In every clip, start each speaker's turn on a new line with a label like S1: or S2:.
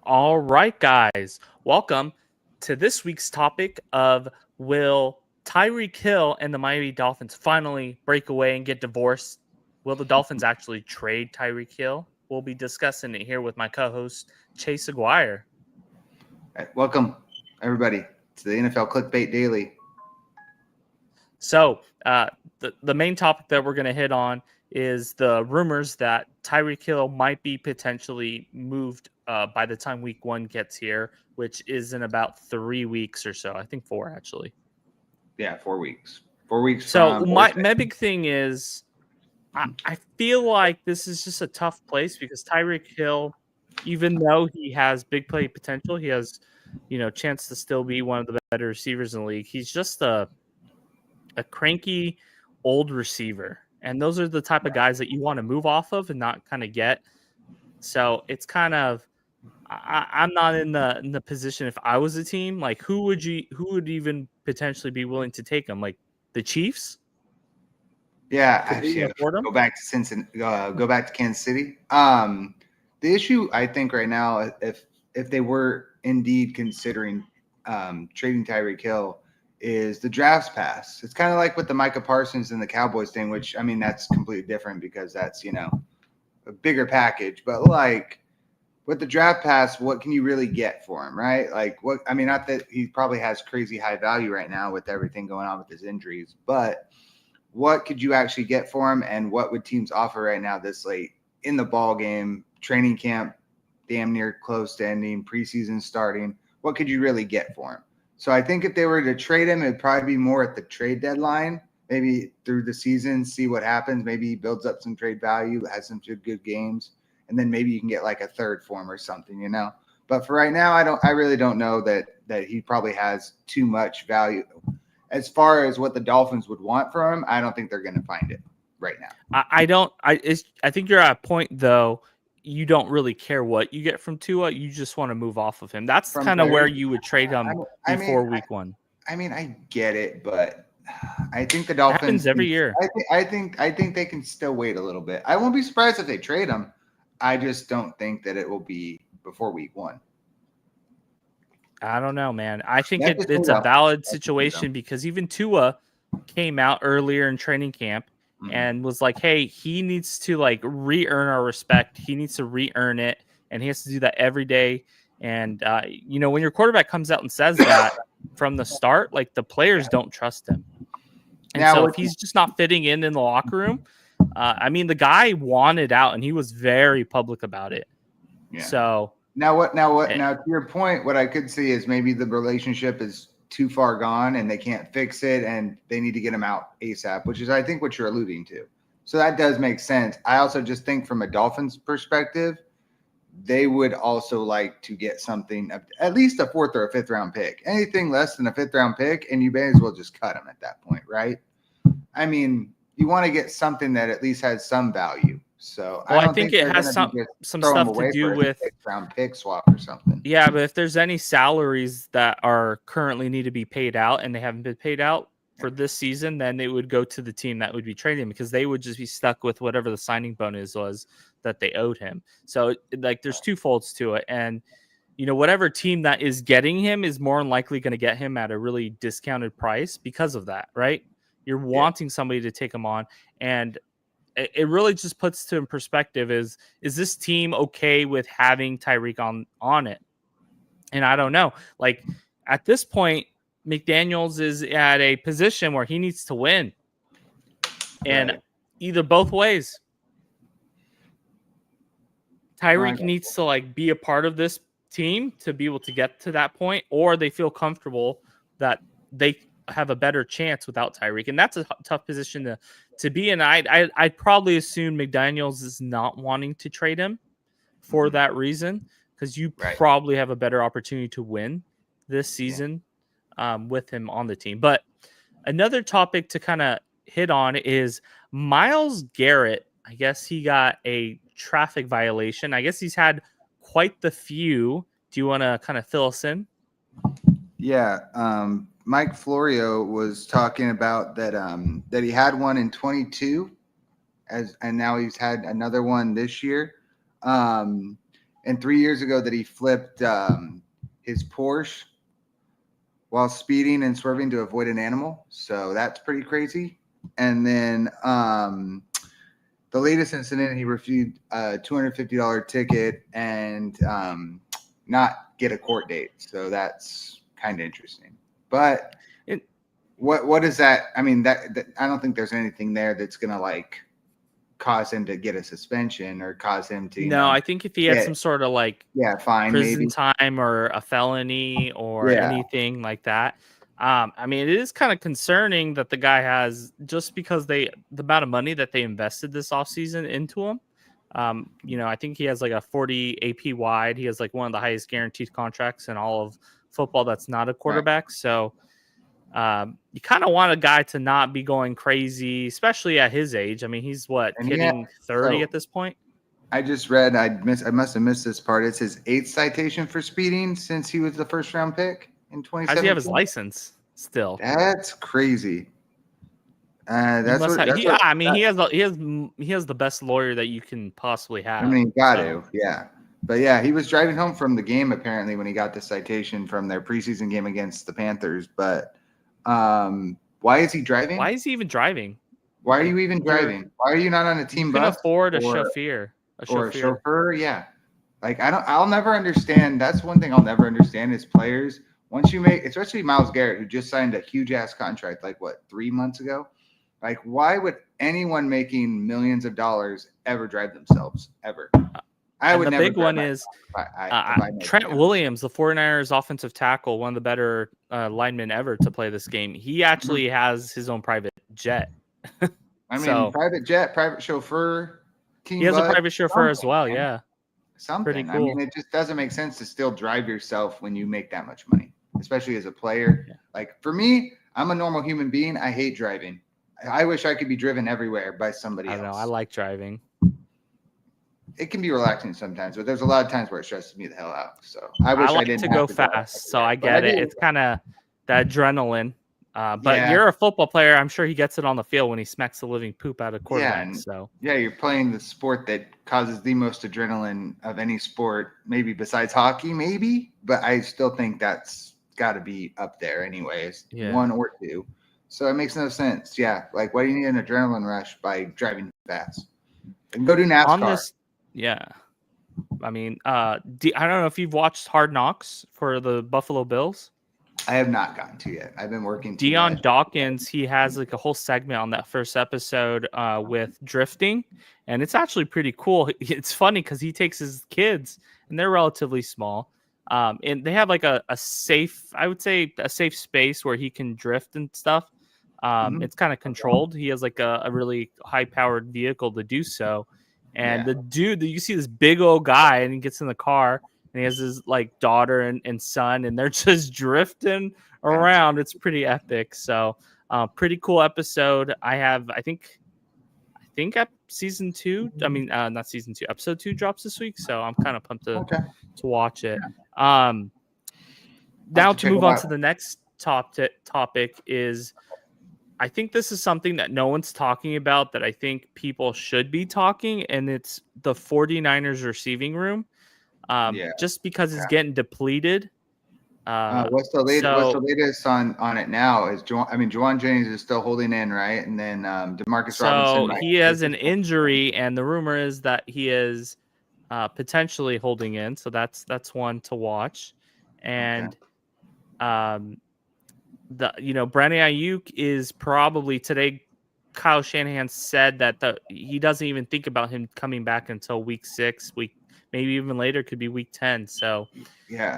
S1: All right, guys. Welcome to this week's topic of will Tyreek Hill and the Miami Dolphins finally break away and get divorced? Will the Dolphins actually trade Tyreek Hill? We'll be discussing it here with my co-host Chase Aguirre.
S2: Welcome, everybody, to the NFL Clickbait Daily.
S1: So, the main topic that we're going to hit on is the rumors that Tyreek Hill might be potentially moved by the time week 1 gets here, which is in about 3 weeks or so. I think 4, actually.
S2: Yeah, 4 weeks. 4 weeks
S1: So
S2: from
S1: my big thing is I feel like this is just a tough place because Tyreek Hill, even though he has big play potential, he has, chance to still be one of the better receivers in the league. He's just a cranky old receiver. And those are the type of guys that you want to move off of and not kind of get. So it's kind of I'm not in the position if I was a team, like who would even potentially be willing to take him? Like the Chiefs?
S2: Yeah, actually, go back to Cincinnati, go back to Kansas City. The issue I think right now, if they were indeed considering trading Tyreek Hill, is the drafts pass. It's kind of like with the Micah Parsons and the Cowboys thing, which I mean that's completely different because that's a bigger package. But like with the draft pass, what can you really get for him, right? Like what? I mean, not that he probably has crazy high value right now with everything going on with his injuries, but what could you actually get for him, and what would teams offer right now this late in the ball game, training camp, damn near close to ending, preseason starting? What could you really get for him? So I think if they were to trade him, it'd probably be more at the trade deadline, maybe through the season, see what happens. Maybe he builds up some trade value, has some good games, and then maybe you can get like a third for him or something, But for right now, I really don't know that he probably has too much value. As far as what the Dolphins would want from him, I don't think they're going to find it right now.
S1: I think you're at a point though. You don't really care what you get from Tua. You just want to move off of him. That's kind of where you would trade him before week 1.
S2: I mean, I get it, but I think the Dolphins
S1: happens every year.
S2: I think they can still wait a little bit. I won't be surprised if they trade him. I just don't think that it will be before week 1.
S1: I don't know, man. I think it's a valid situation because even Tua came out earlier in training camp and was like, hey, he needs to like re-earn our respect. He needs to re-earn it, and he has to do that every day. And, when your quarterback comes out and says that from the start, like the players don't trust him. And now, so if he's just not fitting in the locker room, I mean, the guy wanted out and he was very public about it. Yeah. So
S2: Now, to your point, what I could see is maybe the relationship is too far gone and they can't fix it and they need to get him out ASAP, which is, I think, what you're alluding to. So that does make sense. I also just think from a Dolphins perspective, they would also like to get something, at least a 4th or a 5th round pick. Anything less than a 5th round pick, and you may as well just cut him at that point, right? I mean, you want to get something that at least has some value. So
S1: I think it has some stuff to do with
S2: round pick swap or something.
S1: Yeah, but if there's any salaries that are currently need to be paid out and they haven't been paid out for this season, then it would go to the team that would be trading because they would just be stuck with whatever the signing bonus was that they owed him. So like there's two folds to it. And whatever team that is getting him is more than likely going to get him at a really discounted price because of that, right? You're wanting somebody to take him on, and it really just puts to in perspective is this team okay with having Tyreek on it? And I don't know. Like at this point, McDaniels is at a position where he needs to win. And either both ways. Tyreek needs to like be a part of this team to be able to get to that point, or they feel comfortable that they have a better chance without Tyreek. And that's a tough position to be in. I'd probably assume McDaniels is not wanting to trade him for that reason, because you probably have a better opportunity to win this season with him on the team. But another topic to kind of hit on is Myles Garrett. I guess he got a traffic violation. I guess he's had quite the few. Do you want to kind of fill us in?
S2: Yeah. Mike Florio was talking about that he had one in 22 and now he's had another one this year. And and 3 years ago that he flipped his Porsche while speeding and swerving to avoid an animal. So that's pretty crazy. And then the latest incident, he refused a $250 ticket and not get a court date. So that's kind of interesting. But what is that? I mean, that I don't think there's anything there that's going to like cause him to get a suspension or cause him to,
S1: I think if he had some sort of like
S2: fine,
S1: prison
S2: maybe
S1: time or a felony or anything like that. I mean, it is kind of concerning that the guy has, just because the amount of money that they invested this offseason into him. I think he has like a 40 AP wide. He has like one of the highest guaranteed contracts in all of football that's not a quarterback. Right. So you kind of want a guy to not be going crazy, especially at his age. I mean, he's hitting 30 at this point.
S2: I just read, I must have missed this part. It's his 8th citation for speeding since he was the first round pick in 2017.
S1: How does he have his license still?
S2: That's crazy.
S1: He has the best lawyer that you can possibly have.
S2: I mean, yeah. But yeah, he was driving home from the game apparently when he got the citation from their preseason game against the Panthers. But why is he driving?
S1: Why is he even driving?
S2: Why are you even driving? Why are you not on a team bus?
S1: You can afford a chauffeur.
S2: A chauffeur, yeah. Like I'll never understand. That's one thing I'll never understand is players. Once you make, especially Myles Garrett, who just signed a huge ass contract, like 3 months ago. Like, why would anyone making millions of dollars ever drive themselves ever? I would never.
S1: The big one is Trent Williams, the 49ers offensive tackle, one of the better linemen ever to play this game. He actually has his own private jet.
S2: I mean, private jet, private chauffeur.
S1: He has a private chauffeur as well. Yeah.
S2: Something.
S1: Pretty cool.
S2: I mean, it just doesn't make sense to still drive yourself when you make that much money, especially as a player. Yeah. Like for me, I'm a normal human being. I hate driving. I wish I could be driven everywhere by somebody else.
S1: I know. I like driving.
S2: It can be relaxing sometimes, but there's a lot of times where it stresses me the hell out. So I wish I didn't
S1: to go fast. So I get it. It's kind of the adrenaline. But you're a football player. I'm sure he gets it on the field when he smacks the living poop out of quarterback.
S2: You're playing the sport that causes the most adrenaline of any sport, maybe besides hockey, maybe. But I still think that's got to be up there anyways, 1 or 2. So it makes no sense. Yeah, like why do you need an adrenaline rush by driving fast? And go do NASCAR.
S1: I mean, I don't know if you've watched Hard Knocks for the Buffalo Bills.
S2: I have not gotten to yet. I've been working.
S1: Dion Dawkins, he has like a whole segment on that first episode with drifting, and it's actually pretty cool. It's funny because he takes his kids, and they're relatively small, and they have like a safe, I would say, a safe space where he can drift and stuff. It's kind of controlled. He has like a really high-powered vehicle to do so. And the dude, you see this big old guy, and he gets in the car, and he has his like daughter and son, and they're just drifting around. It's pretty epic. So, pretty cool episode. I think season 2. I mean, not season 2. Episode 2 drops this week, so I'm kind of pumped to watch it. Now to move on to the next topic is. I think this is something that no one's talking about that I think people should be talking, and it's the 49ers receiving room. Just because it's getting depleted.
S2: What's the latest on it now? Juwan Jennings is still holding in, right? And then Demarcus Robinson.
S1: So he has an injury, and the rumor is that he is potentially holding in. So that's one to watch. And Brandon Ayuk is probably today. Kyle Shanahan said that he doesn't even think about him coming back until week 6, maybe even later, could be week 10. So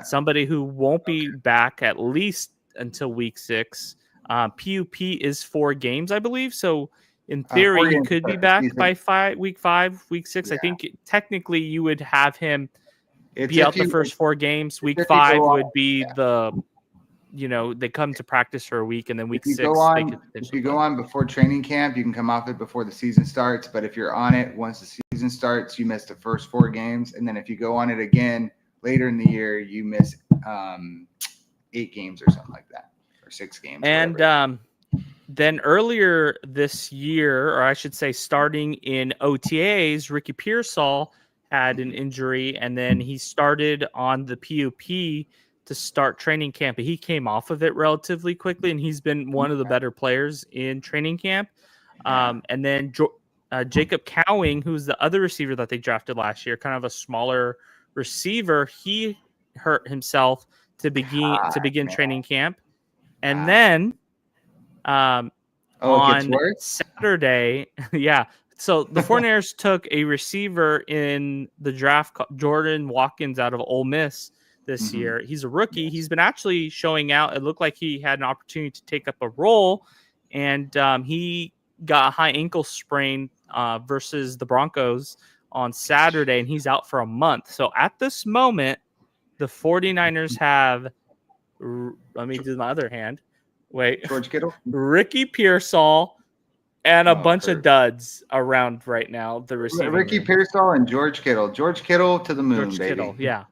S1: somebody who won't be back at least until week 6. PUP is 4 games, I believe. So in theory, he could be back by week 5, week 6. I think technically you would have him be out the first 4 games. Week 5 would be they come to practice for a week, and then week 6.
S2: If you go on before training camp, you can come off it before the season starts. But if you're on it once the season starts, you miss the first 4 games, and then if you go on it again later in the year, you miss 8 games or something like that, or 6 games.
S1: And then earlier this year, or I should say, starting in OTAs, Ricky Pearsall had an injury, and then he started on the PUP to start training camp. But he came off of it relatively quickly, and he's been one of the better players in training camp. And then Jacob Cowing, who's the other receiver that they drafted last year, kind of a smaller receiver, he hurt himself to begin training camp. And then on Saturday, so the 49ers took a receiver in the draft, Jordan Watkins, out of Ole Miss this year. He's a rookie. Yes. He's been actually showing out. It looked like he had an opportunity to take up a role, and he got a high ankle sprain versus the Broncos on Saturday, and he's out for a month. So at this moment, the 49ers have, let me do my other hand. Wait.
S2: George Kittle?
S1: Ricky Pearsall and a bunch of duds around right now. The receiving
S2: Ricky Pearsall and George Kittle. George Kittle to the moon,
S1: George
S2: baby.
S1: Kittle, yeah.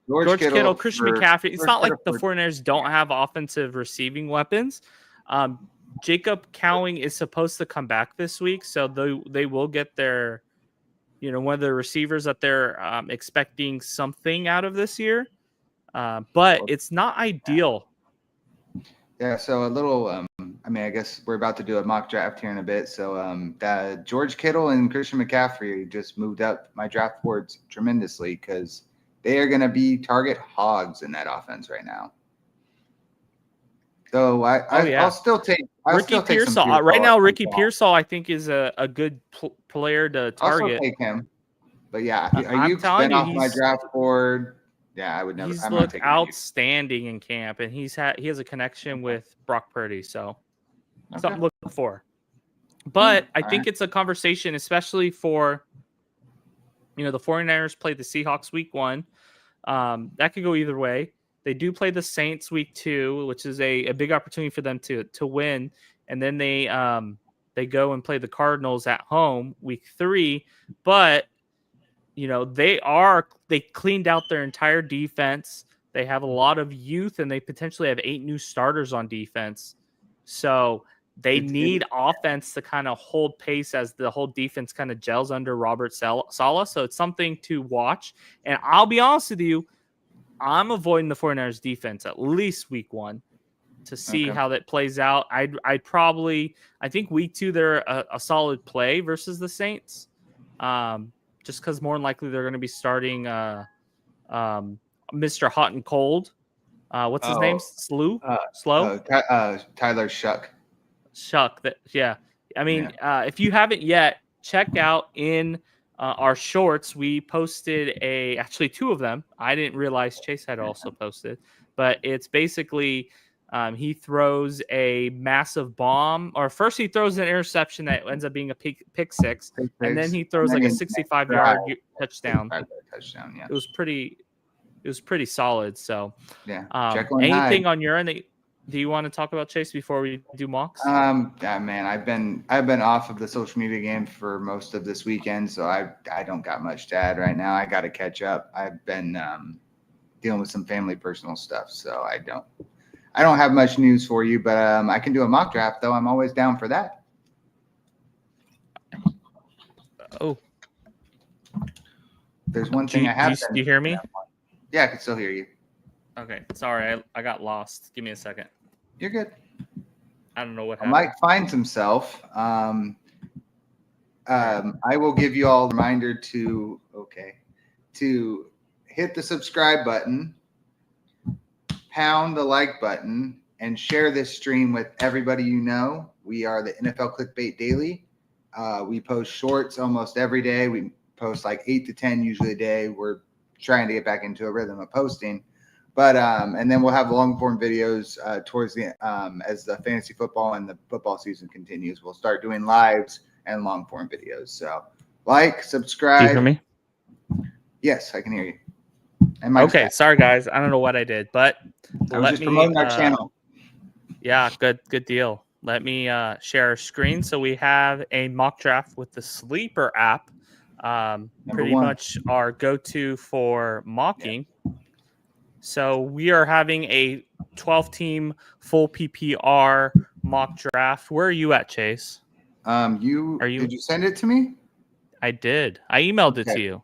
S1: George Kittle, Christian McCaffrey. It's not like the 49ers don't have offensive receiving weapons. Jacob Cowing is supposed to come back this week, so they will get their, one of the receivers that they're expecting something out of this year. But it's not ideal.
S2: Yeah, so a little, I guess we're about to do a mock draft here in a bit. So George Kittle and Christian McCaffrey just moved up my draft boards tremendously because they are going to be target hogs in that offense right now. So I'll still take
S1: Ricky Pearsall. Right now, Ricky Pearsall, I think, is a good player to target.
S2: I'll take him. But yeah, Ayuk's been off my draft board. Yeah, I would never.
S1: He's looked outstanding in camp, and he has a connection with Brock Purdy, so something to look for. But I think it's a conversation, especially for the 49ers played the Seahawks week 1. That could go either way. They do play the Saints week 2, which is a big opportunity for them to win, and then they go and play the Cardinals at home week 3, but they cleaned out their entire defense. They have a lot of youth, and they potentially have 8 new starters on defense. So they need offense to kind of hold pace as the whole defense kind of gels under Robert Saleh. So it's something to watch. And I'll be honest with you, I'm avoiding the 49ers defense at least week 1 to see how that plays out. I think week 2 they're a solid play versus the Saints. Just because more than likely they're going to be starting Mr. Hot and Cold. What's his name? Slow?
S2: Tyler Shuck.
S1: If you haven't yet, check out in our shorts. We posted actually 2 of them. I didn't realize Chase had also posted. But it's basically he throws a massive bomb, or first he throws an interception that ends up being a pick six, and then he throws like a 65-yard touchdown.
S2: Yeah.
S1: It was pretty solid. So
S2: yeah.
S1: Anything on your end do you want to talk about, Chase, before we do mocks?
S2: Yeah, man, I've been off of the social media game for most of this weekend, so I don't got much to add right now. I got to catch up. I've been dealing with some family personal stuff, so I don't have much news for you, but I can do a mock draft, though. I'm always down for that.
S1: Oh.
S2: There's one thing I have.
S1: Do you hear me?
S2: Yeah, I can still hear you.
S1: Okay. Sorry, I got lost. Give me a second.
S2: You're good.
S1: I don't know what happened.
S2: Mike finds himself. I will give you all a reminder to hit the subscribe button, pound the like button, and share this stream with everybody you know. We are the NFL Clickbait Daily. We post shorts almost every day. We post like 8 to 10 usually a day. We're trying to get back into a rhythm of posting. But and then we'll have long form videos towards the as the fantasy football and the football season continues. We'll start doing lives and long form videos. So like, subscribe.
S1: Do you hear me?
S2: Yes, I can hear you.
S1: Okay, sorry guys. I don't know what I did, but
S2: I was just promoting our channel.
S1: Yeah, good deal. Let me share our screen. So we have a mock draft with the Sleeper app. Pretty much our go-to for mocking. Yeah. So we are having a 12-team full PPR mock draft. Where are you at, Chase?
S2: Did you send it to me?
S1: I did. I emailed it to you.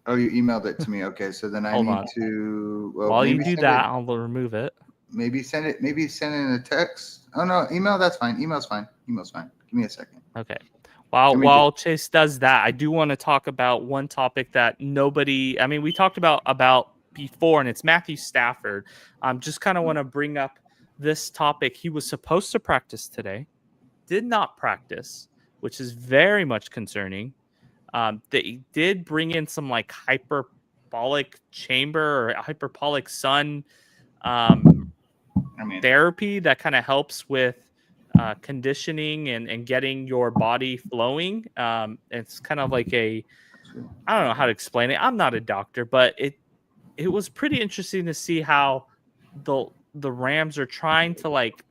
S2: Oh, you emailed it to me. Okay, so then I
S1: Hold
S2: need
S1: on.
S2: to. Well,
S1: While you
S2: maybe
S1: do
S2: send
S1: that,
S2: it.
S1: I'll remove it.
S2: Maybe send it. Maybe send it in a text. Oh no, email. That's fine. Email's fine. Email's fine. Give me a second.
S1: Okay. While
S2: Let me just.
S1: while Chase does that, I do want to talk about one topic that nobody. I mean, we talked about before, and it's Matthew Stafford. Just kind of want to bring up this topic. He was supposed to practice today, did not practice, which is very much concerning. They did bring in some like hyperbolic chamber or hyperbolic sun
S2: I mean,
S1: therapy that kind of helps with conditioning and getting your body flowing. It's kind of like I don't know how to explain it. I'm not a doctor, but it was pretty interesting to see how the Rams are trying to like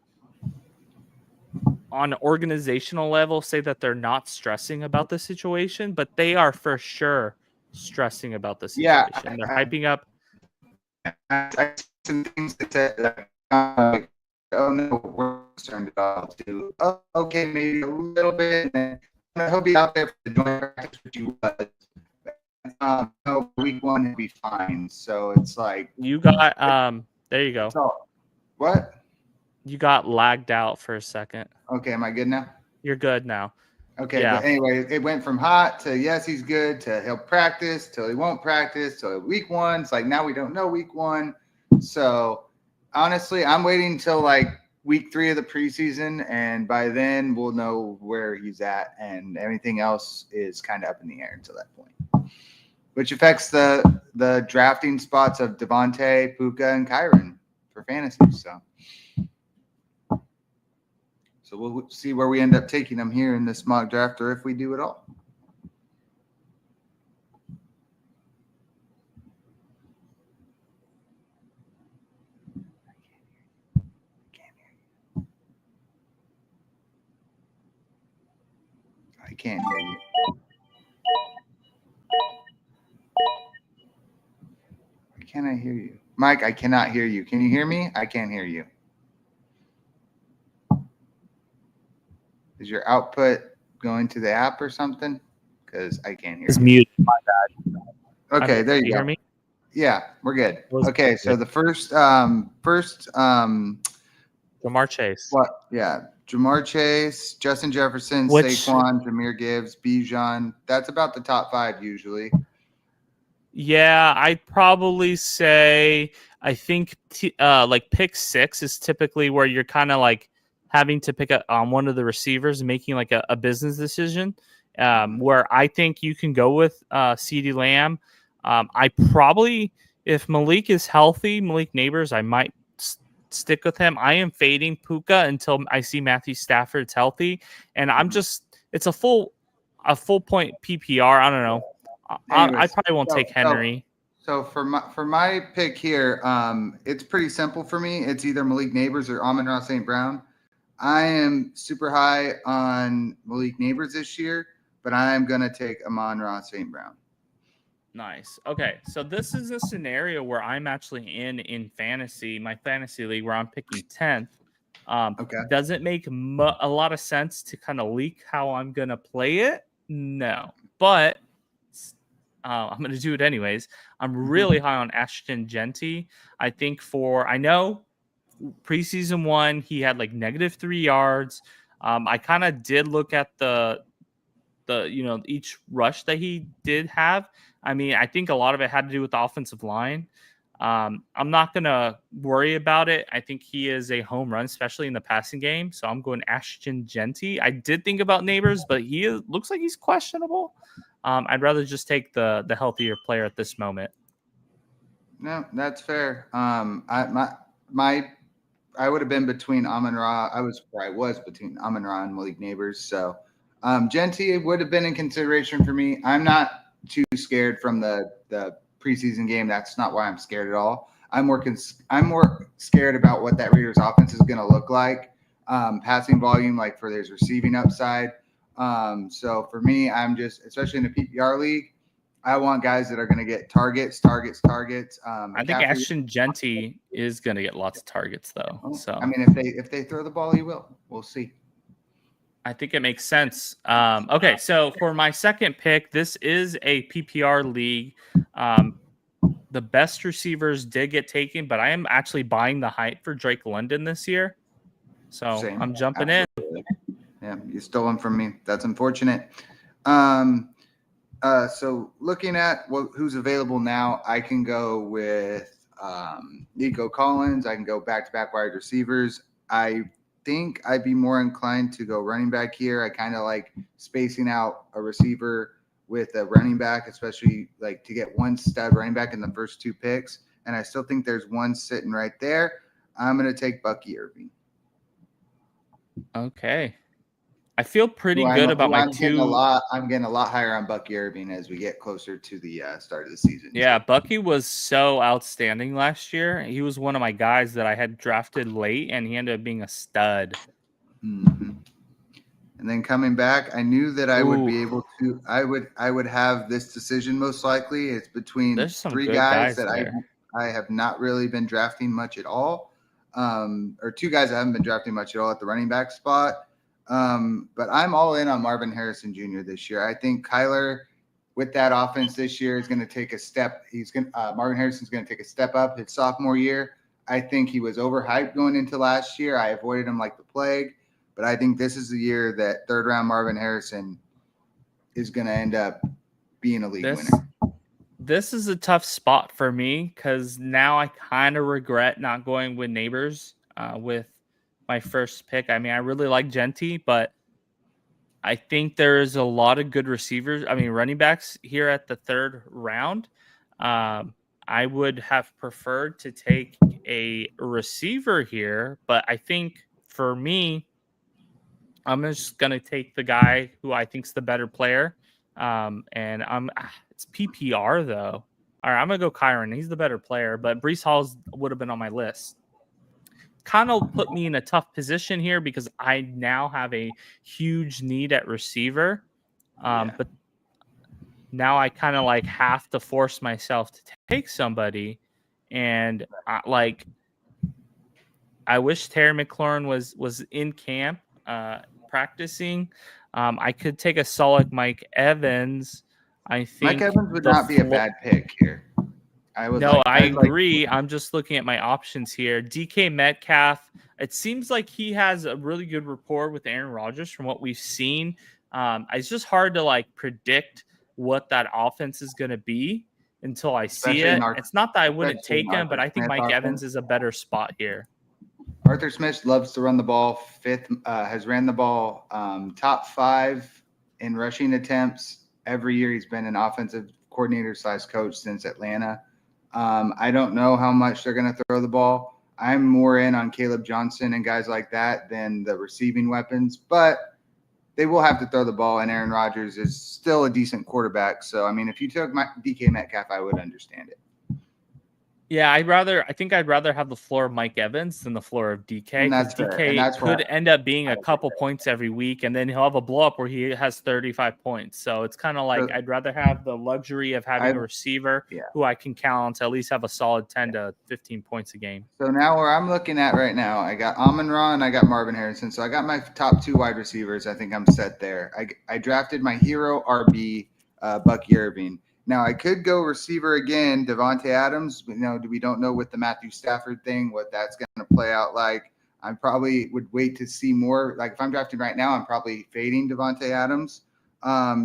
S1: on an organizational level say that they're not stressing about the situation, but they are for sure stressing about the
S2: yeah,
S1: situation. They're hyping up.
S2: I some things that said that, like, oh no, we're concerned about too. Oh, okay, maybe a little bit. And he'll be out there for the joint practice, which he was. No, week one he'll be fine. So it's like
S1: You got there you go.
S2: So what?
S1: You got lagged out for a second.
S2: Okay, am I good now?
S1: You're good now.
S2: Okay,
S1: Yeah.
S2: but anyway, it went from hot to yes, he's good to he'll practice till he won't practice till week one. It's like now we don't know week one. So honestly, I'm waiting till like week 3 of the preseason, and by then we'll know where he's at, and everything else is kind of up in the air until that point, which affects the drafting spots of Devontae, Puka, and Kyron for fantasy. So we'll see where we end up taking them here in this mock draft, or if we do at all. I can't hear you. Why can't I hear you? Mike, I cannot hear you. Can you hear me? I can't hear you. Is your output going to the app or something? Because I can't hear
S1: It's
S2: you.
S1: muted. My bad.
S2: Okay, there you go.
S1: Hear me?
S2: Yeah, we're good. Okay, so the first
S1: Jamar Chase.
S2: What? Yeah, Jamar Chase, Justin Jefferson, Saquon, Jahmyr Gibbs, Bijan. That's about the top 5 usually.
S1: Yeah, I'd probably say I think like pick 6 is typically where you're kind of like having to pick up on one of the receivers and making like a business decision. Where I think you can go with CeeDee Lamb. I probably, if Malik is healthy, Malik Neighbors, I might stick with him. I am fading Puka until I see Matthew Stafford's healthy, and I'm just it's a full point PPR. I don't know. I probably won't take Henry.
S2: So for my pick here, it's pretty simple for me. It's either Malik Neighbors or Amon-Ra St. Brown. I am super high on Malik Neighbors this year, but I am going to take Amon-Ra St. Brown.
S1: Nice. Okay, so this is a scenario where I'm actually in fantasy, my fantasy league, where I'm picking 10th. Does it make a lot of sense to kind of leak how I'm going to play it? No, but I'm going to do it anyways. I'm really high on Ashton Genty. I think I know preseason 1, he had like -3 yards. I kind of did look at the each rush that he did have. I mean, I think a lot of it had to do with the offensive line. I'm not going to worry about it. I think he is a home run, especially in the passing game. So I'm going Ashton Genty. I did think about Neighbors, but looks like he's questionable. I'd rather just take the healthier player at this moment.
S2: No, that's fair. I would have been between Amon-Ra. I was between Amon-Ra and Malik Neighbors. So Genty would have been in consideration for me. I'm not too scared from the preseason game. That's not why I'm scared at all. I'm more scared about what that Raiders offense is going to look like. Passing volume, like for his receiving upside. So for me, I'm just, especially in the PPR league, I want guys that are going to get targets.
S1: I think Ashton Genty is going to get lots of targets, though. So
S2: I mean, if they throw the ball, he will. We'll see.
S1: I think it makes sense. Okay, so for my second pick, this is a PPR league. The best receivers did get taken, but I am actually buying the hype for Drake London this year. So
S2: Same.
S1: I'm jumping
S2: Absolutely. Yeah, you stole him from me. That's unfortunate. So looking at who's available now, I can go with Nico Collins. I can go back-to-back wide receivers. I think I'd be more inclined to go running back here. I kind of like spacing out a receiver with a running back, especially like to get one stud running back in the first two picks. And I still think there's one sitting right there. I'm going to take Bucky Irving.
S1: Okay. I feel pretty good about my two.
S2: I'm getting a lot higher on Bucky Irving as we get closer to the start of the season.
S1: Yeah, Bucky was so outstanding last year. He was one of my guys that I had drafted late, and he ended up being a stud.
S2: Mm-hmm. And then coming back, I knew that I would be able to. I would have this decision most likely. It's between three guys that I have not really been drafting much at all, or two guys I haven't been drafting much at all at the running back spot. But I'm all in on Marvin Harrison Jr. this year. I think Kyler, with that offense this year, is going to take a step. Marvin Harrison's going to take a step up his sophomore year. I think he was overhyped going into last year. I avoided him like the plague. But I think this is the year that third-round Marvin Harrison is going to end up being a league winner.
S1: This is a tough spot for me because now I kind of regret not going with Neighbors with my first pick. I mean, I really like Genty, but I think there is a lot of good receivers. I mean, running backs here at the third round. I would have preferred to take a receiver here, but I think for me, I'm just gonna take the guy who I think's the better player. And it's PPR though. All right, I'm gonna go Kyron. He's the better player, but Breece Hall would have been on my list. Kind of put me in a tough position here because I now have a huge need at receiver. But now I kind of like have to force myself to take somebody, and I wish Terry McLaurin was in camp practicing. I could take a solid Mike Evans. I think
S2: Mike Evans would not be a bad pick here.
S1: I agree. I'm just looking at my options here. DK Metcalf. It seems like he has a really good rapport with Aaron Rodgers from what we've seen. It's just hard to like predict what that offense is going to be until I see it. It's not that I wouldn't take him, but I think Mike Evans is a better spot here.
S2: Arthur Smith loves to run the ball. Has ran the ball top 5 in rushing attempts every year. He's been an offensive coordinator / coach since Atlanta. I don't know how much they're going to throw the ball. I'm more in on Caleb Johnson and guys like that than the receiving weapons, but they will have to throw the ball, and Aaron Rodgers is still a decent quarterback. So, I mean, if you took DK Metcalf, I would understand it.
S1: Yeah, I think I'd rather have the floor of Mike Evans than the floor of DK. Because DK could end up being a couple points every week, and then he'll have a blow up where he has 35 points. So it's kind of like I'd rather have the luxury of having a receiver who I can count on to at least have a solid 10 to 15 points a game.
S2: So now where I'm looking at right now, I got Amon-Ra and I got Marvin Harrison. So I got my top 2 wide receivers. I think I'm set there. I drafted my hero RB, Bucky Irving. Now, I could go receiver again, Devontae Adams. We don't know with the Matthew Stafford thing what that's going to play out like. I probably would wait to see more. Like if I'm drafting right now, I'm probably fading Devontae Adams.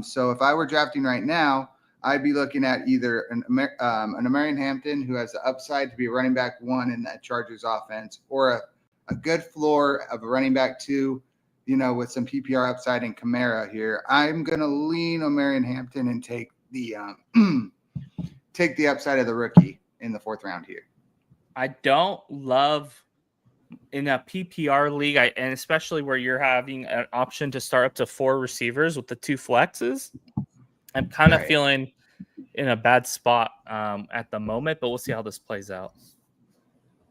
S2: So if I were drafting right now, I'd be looking at either an Amarian Hampton who has the upside to be a running back 1 in that Chargers offense, or a good floor of a running back 2, with some PPR upside in Kamara here. I'm going to lean Amarian Hampton and take the upside of the rookie in the 4th round here.
S1: I don't love in a PPR league, and especially where you're having an option to start up to 4 receivers with the 2 flexes. I'm kind of feeling in a bad spot at the moment, but we'll see how this plays out.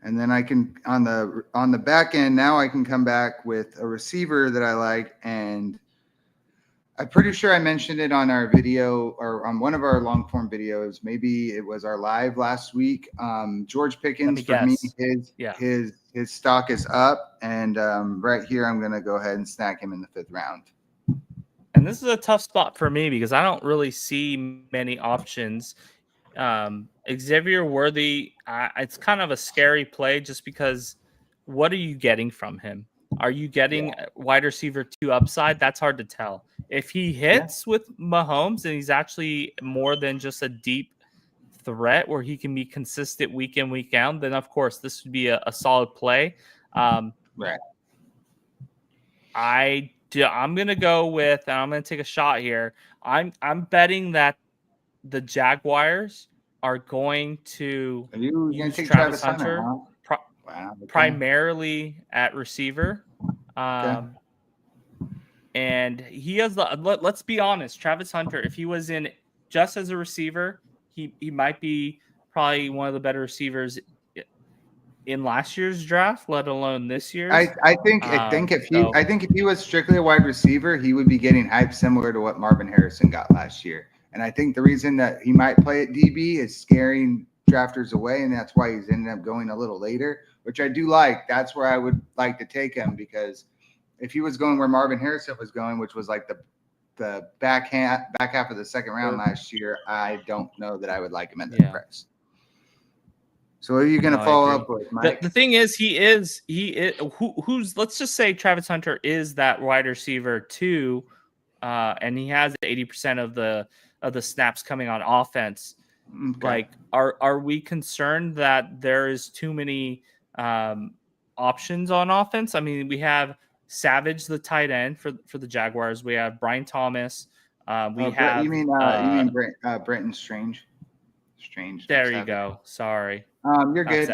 S2: And then I can on the back end now I can come back with a receiver that I like, and I'm pretty sure I mentioned it on our video or on one of our long form videos. Maybe it was our live last week. George Pickens for me, his stock is up, and right here I'm going to go ahead and snack him in the 5th round.
S1: And this is a tough spot for me because I don't really see many options. Xavier Worthy, it's kind of a scary play just because what are you getting from him? Are you getting wide receiver 2 upside? That's hard to tell. If he hits with Mahomes and he's actually more than just a deep threat where he can be consistent week in, week out, then of course this would be a solid play.
S2: Right.
S1: I'm gonna go with, and I'm gonna take a shot here. I'm betting that the Jaguars are going to use Travis Hunter primarily at receiver. And he has let's be honest, Travis Hunter, if he was in just as a receiver, he might be probably one of the better receivers in last year's draft, let alone this year's.
S2: I think if he was strictly a wide receiver, he would be getting hype similar to what Marvin Harrison got last year. And I think the reason that he might play at DB is scaring drafters away, and that's why he's ended up going a little later, which I do like. That's where I would like to take him, because if he was going where Marvin Harrison was going, which was like the back half of the 2nd round last year, I don't know that I would like him at that price. So are you going to follow up with, Mike?
S1: The thing is, who's let's just say Travis Hunter is that wide receiver 2, and he has 80% of the snaps coming on offense. Okay. Like, are we concerned that there is too many options on offense? I mean, we have Savage, the tight end for the Jaguars. We have Brian Thomas.
S2: You mean Brenton Strange?
S1: There you go. Sorry.
S2: You're good.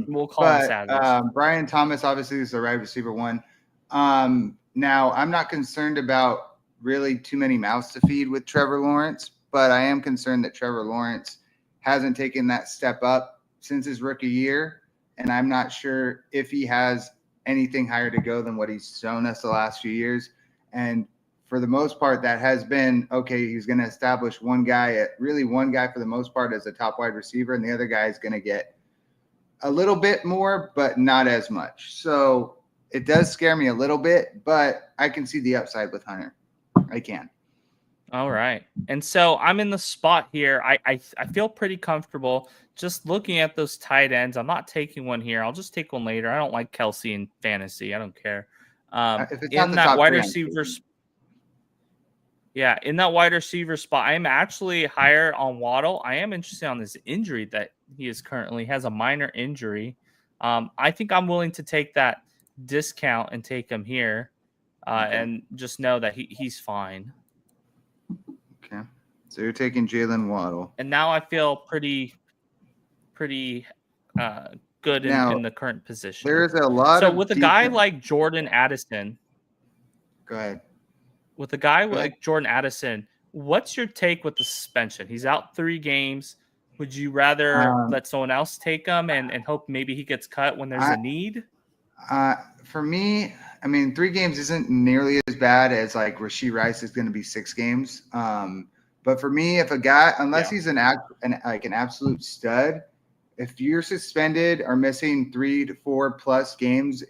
S1: We'll call him Savage.
S2: Brian Thomas obviously is the wide receiver 1. Now I'm not concerned about really too many mouths to feed with Trevor Lawrence, but I am concerned that Trevor Lawrence hasn't taken that step up since his rookie year, and I'm not sure if he has anything higher to go than what he's shown us the last few years. And for the most part, that has been, okay, he's going to establish one guy for the most part as a top wide receiver, and the other guy is going to get a little bit more, but not as much. So it does scare me a little bit, but I can see the upside with Hunter. I can.
S1: All right. And so I'm in the spot here. I feel pretty comfortable just looking at those tight ends. I'm not taking one here. I'll just take one later. I don't like Kelsey in fantasy. I don't care. In that wide receiver in that wide receiver spot, I am actually higher on Waddle. I am interested on this injury that he has a minor injury. I think I'm willing to take that discount and take him here, and just know that he's fine.
S2: Okay. So you're taking Jalen Waddle.
S1: And now I feel pretty good in the current position.
S2: There's a lot
S1: So with a guy like Jordan Addison.
S2: Go ahead.
S1: With a guy like Jordan Addison, what's your take with the suspension? He's out 3 games. Would you rather let someone else take him and hope maybe he gets cut when there's a need?
S2: For me, I mean, 3 games isn't nearly as bad as like Rashee Rice is going to be 6 games. But for me, if a guy, unless he's an absolute stud, if you're suspended or missing 3 to 4 plus games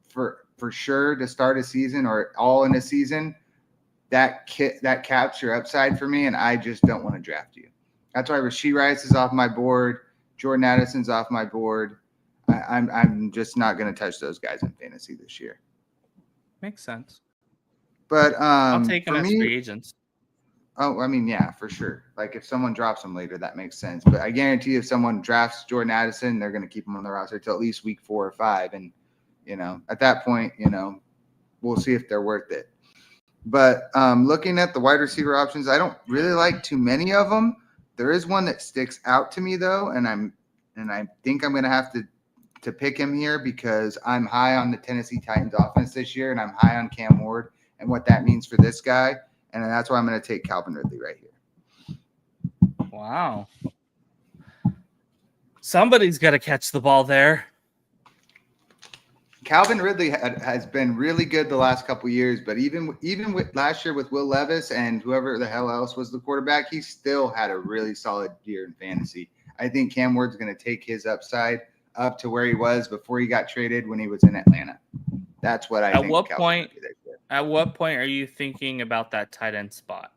S2: for sure to start a season or all in a season, that caps your upside for me, and I just don't want to draft you. That's why Rashee Rice is off my board. Jordan Addison's off my board. I'm just not going to touch those guys in fantasy this year.
S1: Makes sense.
S2: But
S1: I'll take them as free agents.
S2: Oh, I mean, yeah, for sure. Like if someone drops them later, that makes sense. But I guarantee you, if someone drafts Jordan Addison, they're going to keep him on the roster till at least week 4 or 5. And, at that point, we'll see if they're worth it. But looking at the wide receiver options, I don't really like too many of them. There is one that sticks out to me though, and I think I'm going to have to pick him here because I'm high on the Tennessee Titans offense this year, and I'm high on Cam Ward and what that means for this guy, and that's why I'm going to take Calvin Ridley right here.
S1: Wow. Somebody's got to catch the ball there.
S2: Calvin Ridley has been really good the last couple of years, but even with last year with Will Levis and whoever the hell else was the quarterback, he still had a really solid year in fantasy. I think Cam Ward's going to take his upside up to where he was before he got traded when he was in Atlanta. That's what I think.
S1: At what point are you thinking about that tight end spot?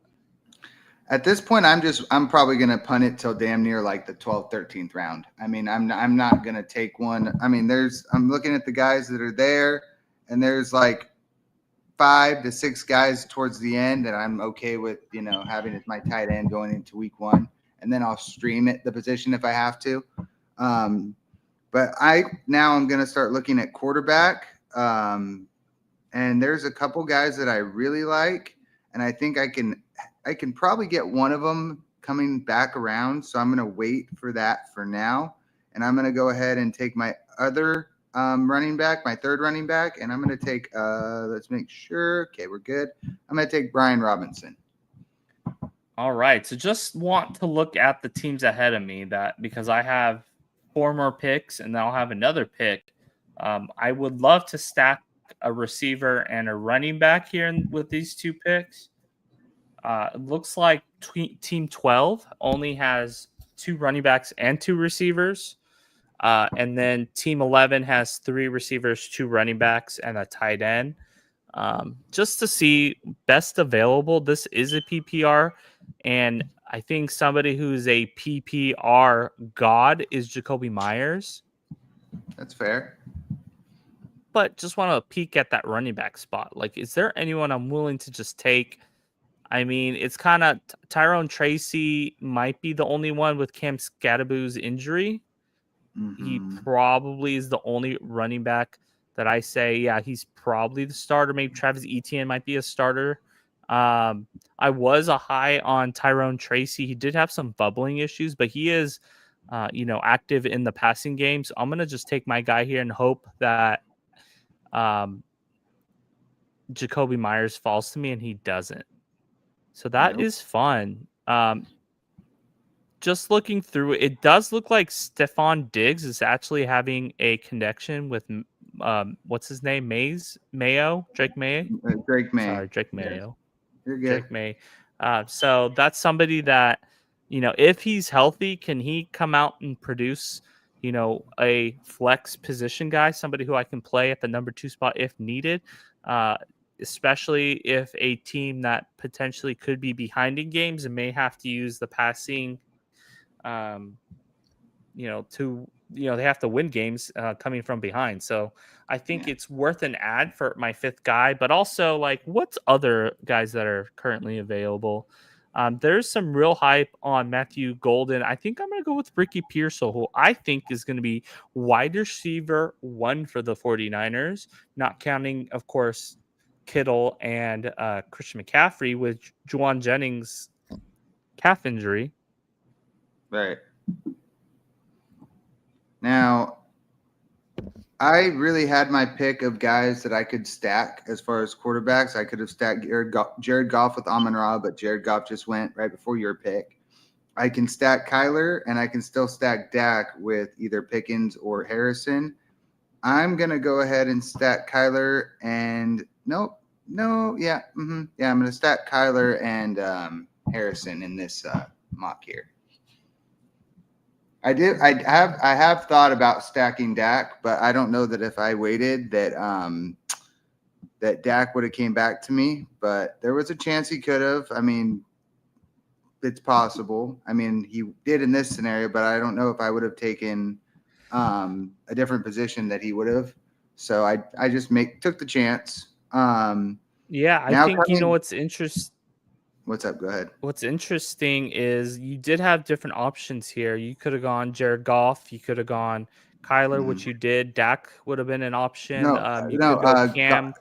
S2: At this point, I'm probably going to punt it till damn near like the 12th, 13th round. I mean, I'm not going to take one. I mean, I'm looking at the guys that are there, and there's like 5 to 6 guys towards the end that I'm okay with, having as my tight end going into week 1, and then I'll stream the position if I have to. But I'm going to start looking at quarterback, and there's a couple guys that I really like, and I think I can probably get one of them coming back around. So I'm going to wait for that for now. And I'm going to go ahead and take my other running back, my third running back. And I'm going to take, let's make sure. Okay, we're good. I'm going to take Brian Robinson.
S1: All right. So just want to look at the teams ahead of me because I have 4 more picks and then I'll have another pick. I would love to stack a receiver and a running back here with these 2 picks. It looks like Team 12 only has 2 running backs and 2 receivers. And then Team 11 has 3 receivers, 2 running backs, and a tight end. Just to see best available, this is a PPR. And I think somebody who's a PPR god is Jacoby Myers.
S2: That's fair.
S1: But just want to peek at that running back spot. Like, is there anyone I'm willing to just take? I mean, it's kind of Tyrone Tracy might be the only one with Cam Scadaboo's injury. Mm-hmm. He probably is the only running back that I say, yeah, he's probably the starter. Maybe Travis Etienne might be a starter. I was a high on Tyrone Tracy. He did have some bubbling issues, but he is, active in the passing game. So I'm going to just take my guy here and hope that Jacoby Myers falls to me, and he doesn't. So that is fun. Just looking through it, does look like Stephon Diggs is actually having a connection with what's his name? Drake May. Sorry, Drake Mayo.
S2: You're good.
S1: Drake May. So that's somebody that, if he's healthy, can he come out and produce, a flex position guy, somebody who I can play at the number 2 spot if needed. Especially if a team that potentially could be behind in games and may have to use the passing, they have to win games coming from behind. So I think it's worth an ad for my 5th guy, but also like what's other guys that are currently available. There's some real hype on Matthew Golden. I think I'm going to go with Ricky Pearsall, who I think is going to be wide receiver 1 for the 49ers, not counting, of course, Kittle and Christian McCaffrey with Juwan Jennings' calf injury.
S2: Right. Now, I really had my pick of guys that I could stack as far as quarterbacks. I could have stacked Jared Goff with Amon-Ra, but Jared Goff just went right before your pick. I can stack Kyler, and I can still stack Dak with either Pickens or Harrison. I'm going to go ahead and stack Kyler and I'm going to stack Kyler and Harrison in this mock here. I have thought about stacking Dak, but I don't know that if I waited that Dak would have came back to me, but there was a chance he could have. I mean, it's possible. I mean, he did in this scenario, but I don't know if I would have taken a different position that he would have. So I just took the chance.
S1: I think what's interesting.
S2: What's up? Go ahead.
S1: What's interesting is you did have different options here. You could have gone Jared Goff. You could have gone Kyler, which you did. Dak would have been an option. Could go Cam.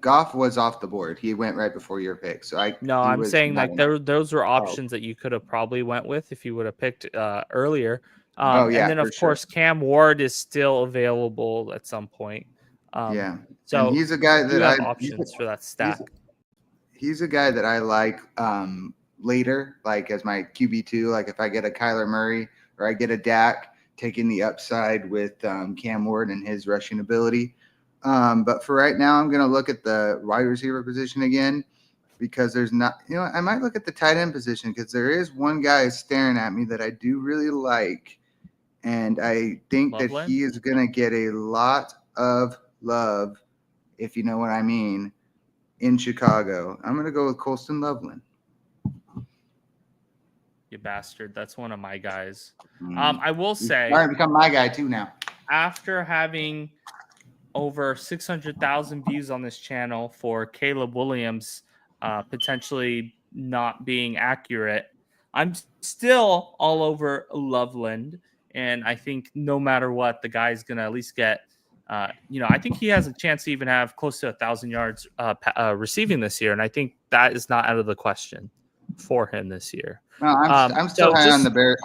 S2: Goff was off the board. He went right before your pick. So
S1: I'm saying like those were options that you could have probably went with if you would have picked earlier. And then of course Cam Ward is still available at some point.
S2: So
S1: and
S2: he's a guy that I have
S1: options for that stack.
S2: He's a guy that I like later, like as my QB2. Like if I get a Kyler Murray or I get a Dak, taking the upside with Cam Ward and his rushing ability. But for right now, I'm going to look at the wide receiver position again because there's not, I might look at the tight end position because there is one guy staring at me that I do really like. And I think that he is going to get a lot of love, if you know what I mean, in Chicago. I'm going to go with Colston Loveland.
S1: You bastard. That's one of my guys. I will say.
S2: He's starting to become my guy too now.
S1: After having over 600,000 views on this channel for Caleb Williams potentially not being accurate, I'm still all over Loveland. And I think no matter what, the guy's going to at least get, I think he has a chance to even have close to 1,000 yards receiving this year. And I think that is not out of the question for him this year.
S2: No, I'm still high on the Bears.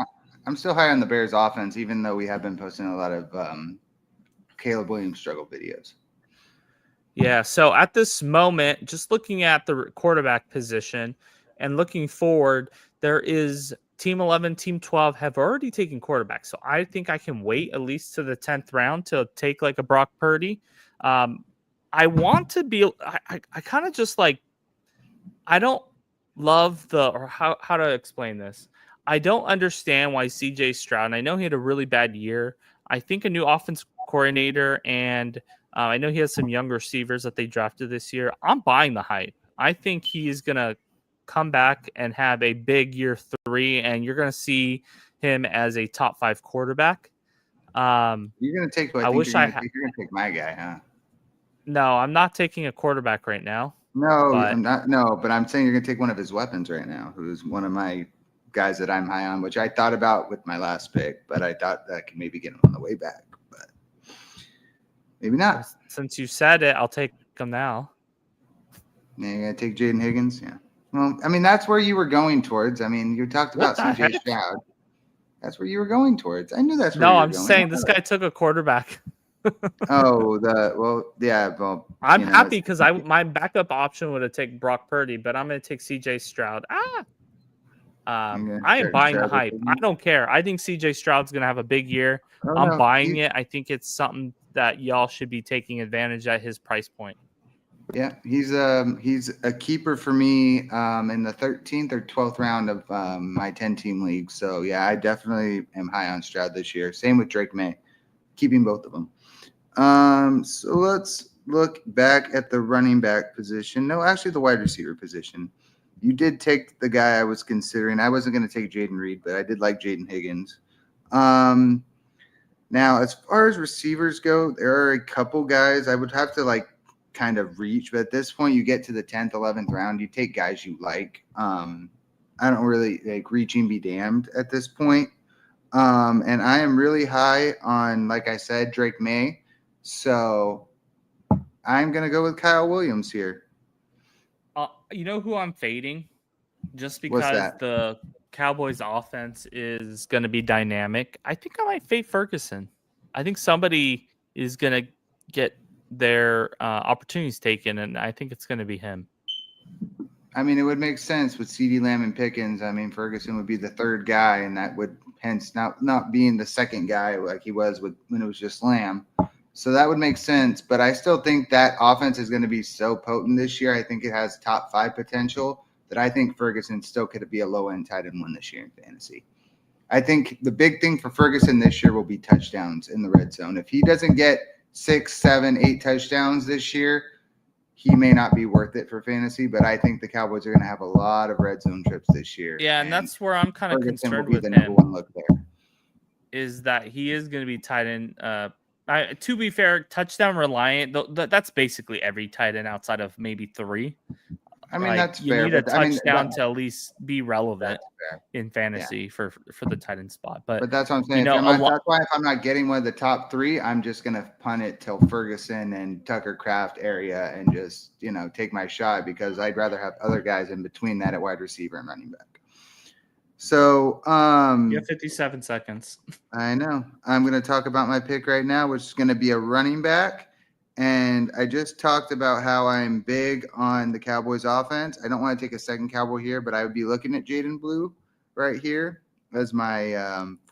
S2: I'm still high on the Bears offense, even though we have been posting a lot of Caleb Williams struggle videos.
S1: Yeah. So at this moment, just looking at the quarterback position and looking forward, there is Team 11, Team 12 have already taken quarterbacks. So I think I can wait at least to the 10th round to take like a Brock Purdy. I want to be, I kind of just like, I don't love how to explain this. I don't understand why CJ Stroud, and I know he had a really bad year. I think a new offense coordinator, and I know he has some young receivers that they drafted this year. I'm buying the hype. I think he is going to come back and have a big year 3, and you're going to see him as a top 5 quarterback.
S2: You're going to take. You're going to take my guy, huh?
S1: No, I'm not taking a quarterback right now.
S2: No, I'm not. No, but I'm saying you're going to take one of his weapons right now, who's one of my guys that I'm high on, which I thought about with my last pick, but I thought that could maybe get him on the way back, but maybe not.
S1: Since you said it, I'll take him now.
S2: Yeah, you're going to take Jaden Higgins? Yeah. Well, I mean, that's where you were going towards. I mean, you talked about CJ Stroud. That's where you were going towards. I knew that's where you were going.
S1: No, I'm saying this guy took a quarterback.
S2: I'm
S1: happy because my backup option would have taken Brock Purdy, but I'm going to take CJ Stroud. I am buying the hype. I don't care. I think CJ Stroud's going to have a big year. I'm buying it. I think it's something that y'all should be taking advantage at his price point.
S2: Yeah, he's a keeper for me in the 13th or 12th round of my 10-team league. So, yeah, I definitely am high on Stroud this year. Same with Drake May, keeping both of them. So let's look back at the running back position. No, actually the wide receiver position. You did take the guy I was considering. I wasn't going to take Jaden Reed, but I did like Jaden Higgins. Now, as far as receivers go, there are a couple guys I would have to kind of reach, but at this point you get to the 10th, 11th round, you take guys you like. I don't really reaching be damned at this point. And I am really high on, like I said, Drake May. So I'm going to go with Kyle Williams here.
S1: You know who I'm fading? Just because the Cowboys offense is going to be dynamic. I think I might fade Ferguson. I think somebody is going to get their opportunities taken, and I think it's going to be him.
S2: I mean, it would make sense with CeeDee Lamb and Pickens. I mean, Ferguson would be the third guy, and that would hence not being the second guy like he was when it was just Lamb. So that would make sense. But I still think that offense is going to be so potent this year. I think it has top 5 potential that I think Ferguson still could be a low-end tight end one this year in fantasy. I think the big thing for Ferguson this year will be touchdowns in the red zone. If he doesn't get 6, 7, 8 touchdowns this year, he may not be worth it for fantasy, but I think the Cowboys are going to have a lot of red zone trips this year.
S1: Yeah, and that's where I'm kind of concerned with him.
S2: Number one look there
S1: is that he is going to be tight end. To be fair, touchdown reliant. That's basically every tight end outside of maybe 3.
S2: I mean, that's fair.
S1: You need a touchdown to at least be relevant in fantasy for the tight end spot. But
S2: that's what I'm saying. That's why if I'm not getting one of the top 3, I'm just going to punt it till Ferguson and Tucker Kraft area and just, take my shot because I'd rather have other guys in between that at wide receiver and running back. So
S1: you have 57 seconds.
S2: I know. I'm going to talk about my pick right now, which is going to be a running back. And I just talked about how I'm big on the Cowboys offense. I don't want to take a second Cowboy here, but I would be looking at Jaden Blue right here as my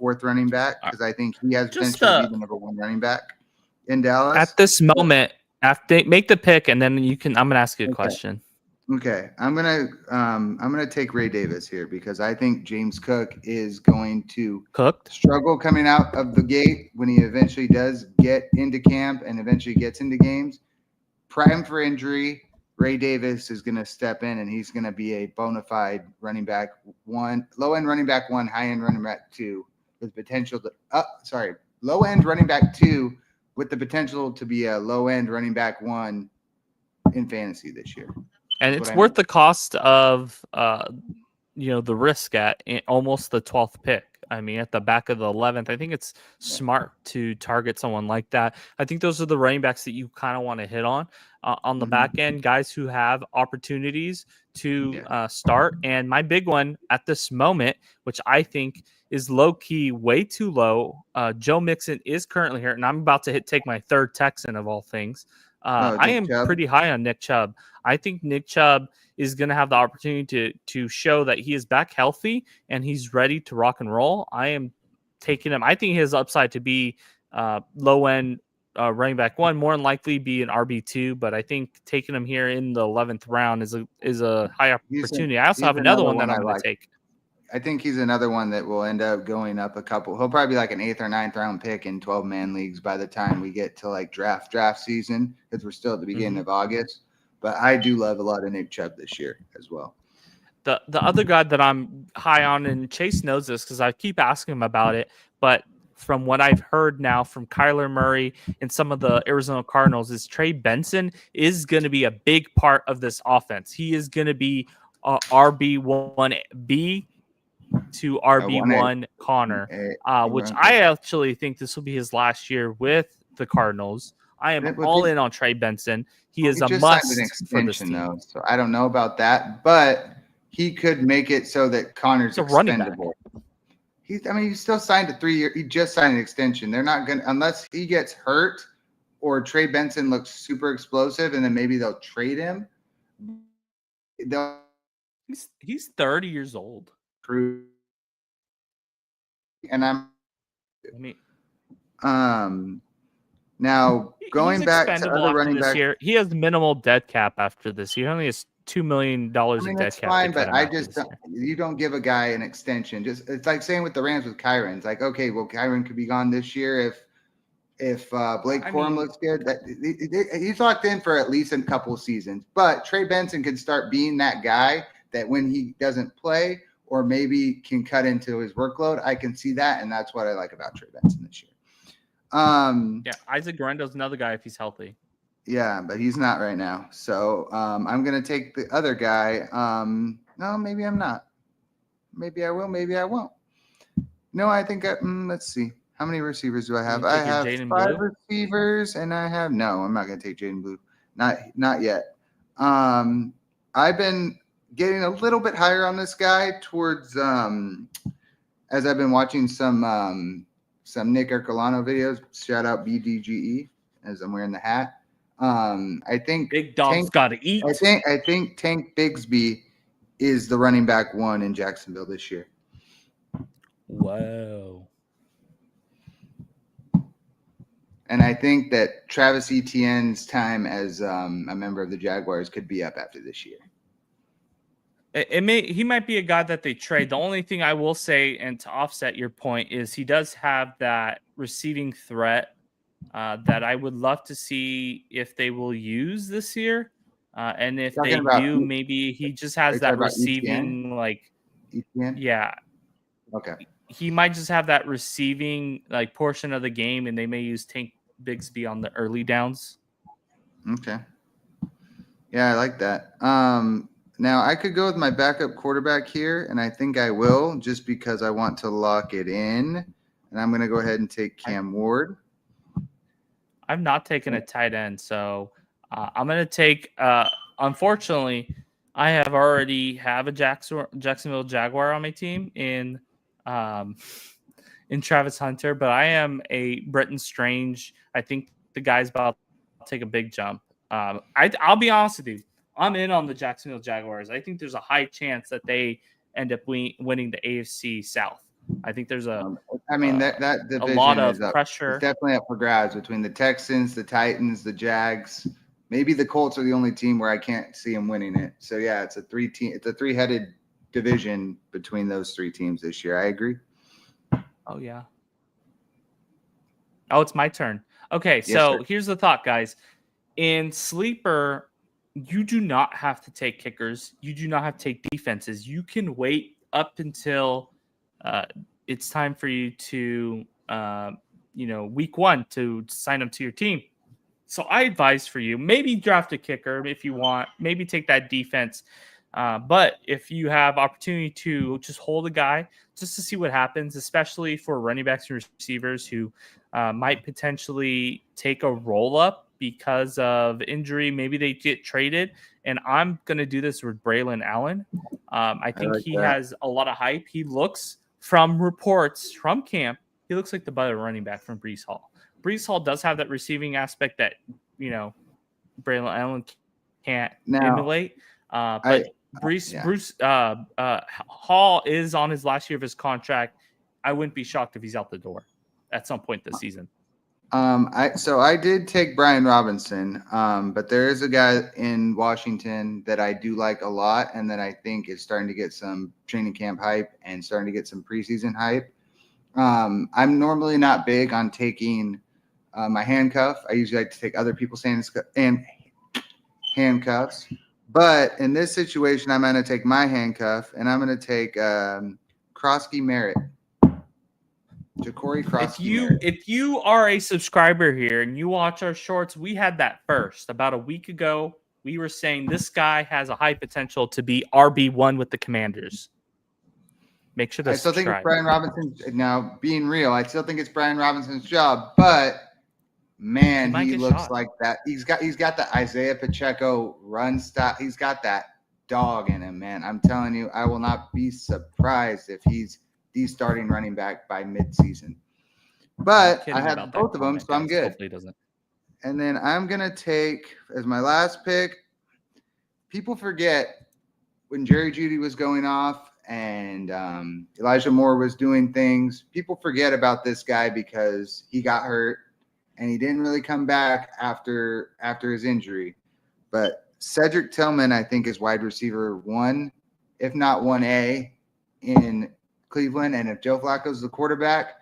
S2: 4th running back because I think he has potential to be the number 1 running back in Dallas.
S1: At this moment, After make the pick, and then you can. I'm gonna ask you a question.
S2: Okay, I'm gonna take Ray Davis here because I think James Cook is going to struggle coming out of the gate when he eventually does get into camp and eventually gets into games. Prime for injury, Ray Davis is going to step in and he's going to be a bona fide running back one, low end running back one, high end running back two, with potential to low end running back two with the potential to be a low end running back one in fantasy this year.
S1: And it's worth the cost of the risk at almost the 12th pick. I mean, at the back of the 11th, I think it's smart to target someone like that. I think those are the running backs that you kind of want to hit on the back end, guys who have opportunities to start. And my big one at this moment, which I think is low key way too low. Joe Mixon is currently here, and I'm about to take my third Texan of all things. I am pretty high on Nick Chubb. I think Nick Chubb is going to have the opportunity to show that he is back healthy and he's ready to rock and roll. I am taking him. I think he has upside to be low end running back one, more than likely be an RB2, but I think taking him here in the 11th round is a high opportunity. I also have another one that I'm going to take.
S2: I think he's another one that will end up going up a couple. He'll probably be like an 8th or 9th round pick in 12-man leagues by the time we get to like draft season, because we're still at the beginning of August. But I do love a lot of Nick Chubb this year as well.
S1: The other guy that I'm high on, and Chase knows this because I keep asking him about it, but from what I've heard now from Kyler Murray and some of the Arizona Cardinals, is Trey Benson is going to be a big part of this offense. He is going to be RB1B to RB1 Connor, which I actually think this will be his last year with the Cardinals. I am all in on Trey Benson. He is a must for this team.
S2: Though, so I don't know about that, but he could make it so that Connor's expendable. He still signed a 3-year. He just signed an extension. They're not going to, unless he gets hurt or Trey Benson looks super explosive, and then maybe they'll trade him.
S1: He's 30 years old.
S2: And now going back to other running backs,
S1: year, he has minimal dead cap after this. He only has $2 million in dead cap.
S2: Fine, but you don't give a guy an extension. It's like saying with the Rams with Kyron. It's like, okay, well, Kyron could be gone this year if Blake Corum looks good. He's locked in for at least a couple of seasons. But Trey Benson can start being that guy that when he doesn't play or maybe can cut into his workload, I can see that, and that's what I like about Trey Benson this year.
S1: Isaac Guerendo's another guy if he's healthy.
S2: Yeah, but he's not right now. So I'm going to take the other guy. No, maybe I'm not. Maybe I will. Maybe I won't. No, I think let's see. How many receivers do I have? I have 5 receivers, and I have no. I'm not going to take Jaden Blue. Not yet. I've been getting a little bit higher on this guy towards as I've been watching some Nick Ercolano videos. Shout out BDGE as I'm wearing the hat. I think
S1: Big Dog's got to eat.
S2: I think Tank Bigsby is the running back one in Jacksonville this year.
S1: Wow.
S2: And I think that Travis Etienne's time as a member of the Jaguars could be up after this year.
S1: He might be a guy that they trade. The only thing I will say, and to offset your point, is he does have that receiving threat that I would love to see if they will use this year. And if they do, maybe he just has that receiving
S2: Etienne?
S1: Yeah.
S2: Okay.
S1: He might just have that receiving portion of the game, and they may use Tank Bigsby on the early downs.
S2: Okay. Yeah, I like that. Now, I could go with my backup quarterback here, and I think I will just because I want to lock it in. And I'm going to go ahead and take Cam Ward.
S1: I've not taken a tight end, so I'm going to take unfortunately, I already have a Jacksonville Jaguar on my team in Travis Hunter, but I am a Brenton Strange. I think the guy's about to take a big jump. I'll be honest with you. I'm in on the Jacksonville Jaguars. I think there's a high chance that they end up winning the AFC South. I think there's
S2: I mean that division
S1: a lot of
S2: is up.
S1: pressure.
S2: It's definitely up for grabs between the Texans, the Titans, the Jags. Maybe the Colts are the only team where I can't see them winning it. So yeah, it's a three-headed division between those three teams this year. I agree.
S1: Oh yeah. Oh, it's my turn. Okay,
S2: Yes,
S1: so
S2: sir.
S1: here's the thought, guys. In sleeper, you do not have to take kickers. You do not have to take defenses. You can wait up until it's time for you to, week 1 to sign them to your team. So I advise for you, maybe draft a kicker if you want. Maybe take that defense. But if you have opportunity to just hold a guy just to see what happens, especially for running backs and receivers who might potentially take a roll up because of injury, maybe they get traded. And I'm going to do this with Braylon Allen. I think
S2: like
S1: he
S2: that.
S1: has a lot of hype. He looks, from reports from camp, he looks like the better running back from Breece Hall. Breece Hall does have that receiving aspect that, Braylon Allen can't emulate. But Bruce Hall is on his last year of his contract. I wouldn't be shocked if he's out the door at some point this season.
S2: I did take Brian Robinson, but there is a guy in Washington that I do like a lot, and that I think is starting to get some training camp hype and starting to get some preseason hype. I'm normally not big on taking my handcuff. I usually like to take other people's handcuffs. But in this situation, I'm going to take my handcuff, and I'm going to take Krosky Merritt. Ja'Cory Krosky.
S1: If you are a subscriber here and you watch our shorts, we had that first about a week ago. We were saying this guy has a high potential to be RB1 with the Commanders. Make sure to
S2: I still
S1: subscribe.
S2: think it's Brian Robinson's. Now, being real, I still think it's Brian Robinson's job. But man, he looks like that. He's got the Isaiah Pacheco run style. He's got that dog in him, man. I'm telling you, I will not be surprised if he's the starting running back by midseason. But I have both of them, so I'm good.
S1: Hopefully he doesn't.
S2: And then I'm going to take, as my last pick, people forget when Jerry Jeudy was going off and Elijah Moore was doing things. People forget about this guy because he got hurt and he didn't really come back after his injury. But Cedric Tillman, I think, is wide receiver 1, if not 1A, in Cleveland. And if Joe Flacco's the quarterback,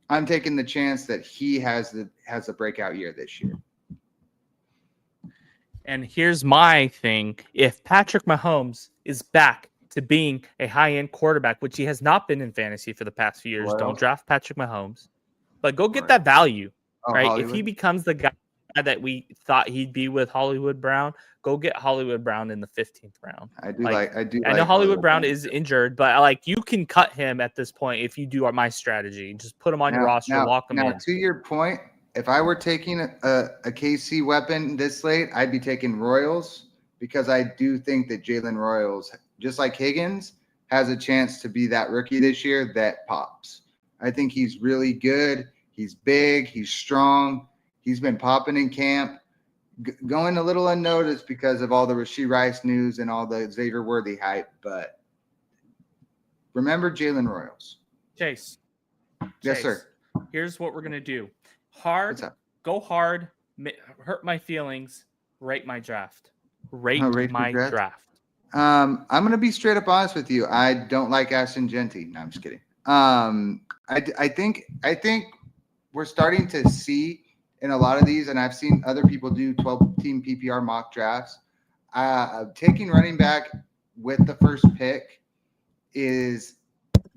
S2: I'm taking the chance that he has a breakout year this year.
S1: And here's my thing. If Patrick Mahomes is back to being a high-end quarterback, which he has not been in fantasy for the past few years, don't draft Patrick Mahomes. But go get that value, right?
S2: Hollywood.
S1: If he becomes the guy that we thought he'd be with Hollywood Brown, go get Hollywood Brown in the 15th round. I know Hollywood Brown is injured, but you can cut him at this point if you do my strategy. Just put him on your roster, lock him in.
S2: Now, to your point, if I were taking a KC weapon this late, I'd be taking Royals, because I do think that Jalen Royals, just like Higgins, has a chance to be that rookie this year that pops. I think he's really good. He's big. He's strong. He's been popping in camp, going a little unnoticed because of all the Rashee Rice news and all the Xavier Worthy hype. But remember Jalen Royals.
S1: Chase.
S2: Yes, sir.
S1: Here's what we're going to do. Go hard, hurt my feelings, rate my draft. Rate my draft.
S2: I'm going to be straight up honest with you. I don't like Ashton Genty. No, I'm just kidding. I think we're starting to see in a lot of these, and I've seen other people do 12-team PPR mock drafts. Taking running back with the first pick is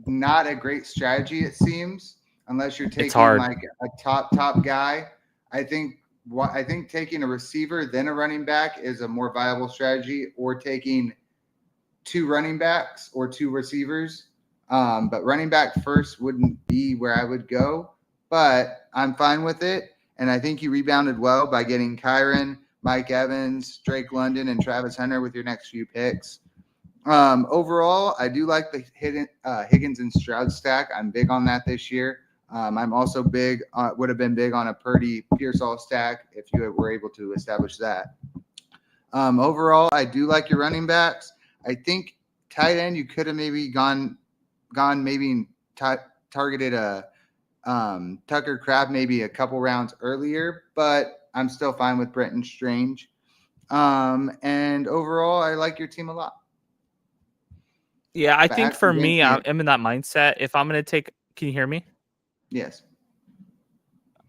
S2: not a great strategy, it seems, unless you're taking like a top guy. I think taking a receiver then a running back is a more viable strategy, or taking 2 running backs or 2 receivers. But running back first wouldn't be where I would go, but I'm fine with it. And I think you rebounded well by getting Kyron, Mike Evans, Drake London, and Travis Hunter with your next few picks. Overall, I do like the Higgins and Stroud stack. I'm big on that this year. I'm also would have been big on a Purdy Pearsall stack if you were able to establish that. Overall, I do like your running backs. I think tight end, you could have maybe gone maybe in targeted Tucker Kraft maybe a couple rounds earlier, but I'm still fine with Brenton Strange. And overall, I like your team a lot.
S1: Yeah, I think for me, I'm in that mindset. If I'm going to take, can you hear me?
S2: Yes.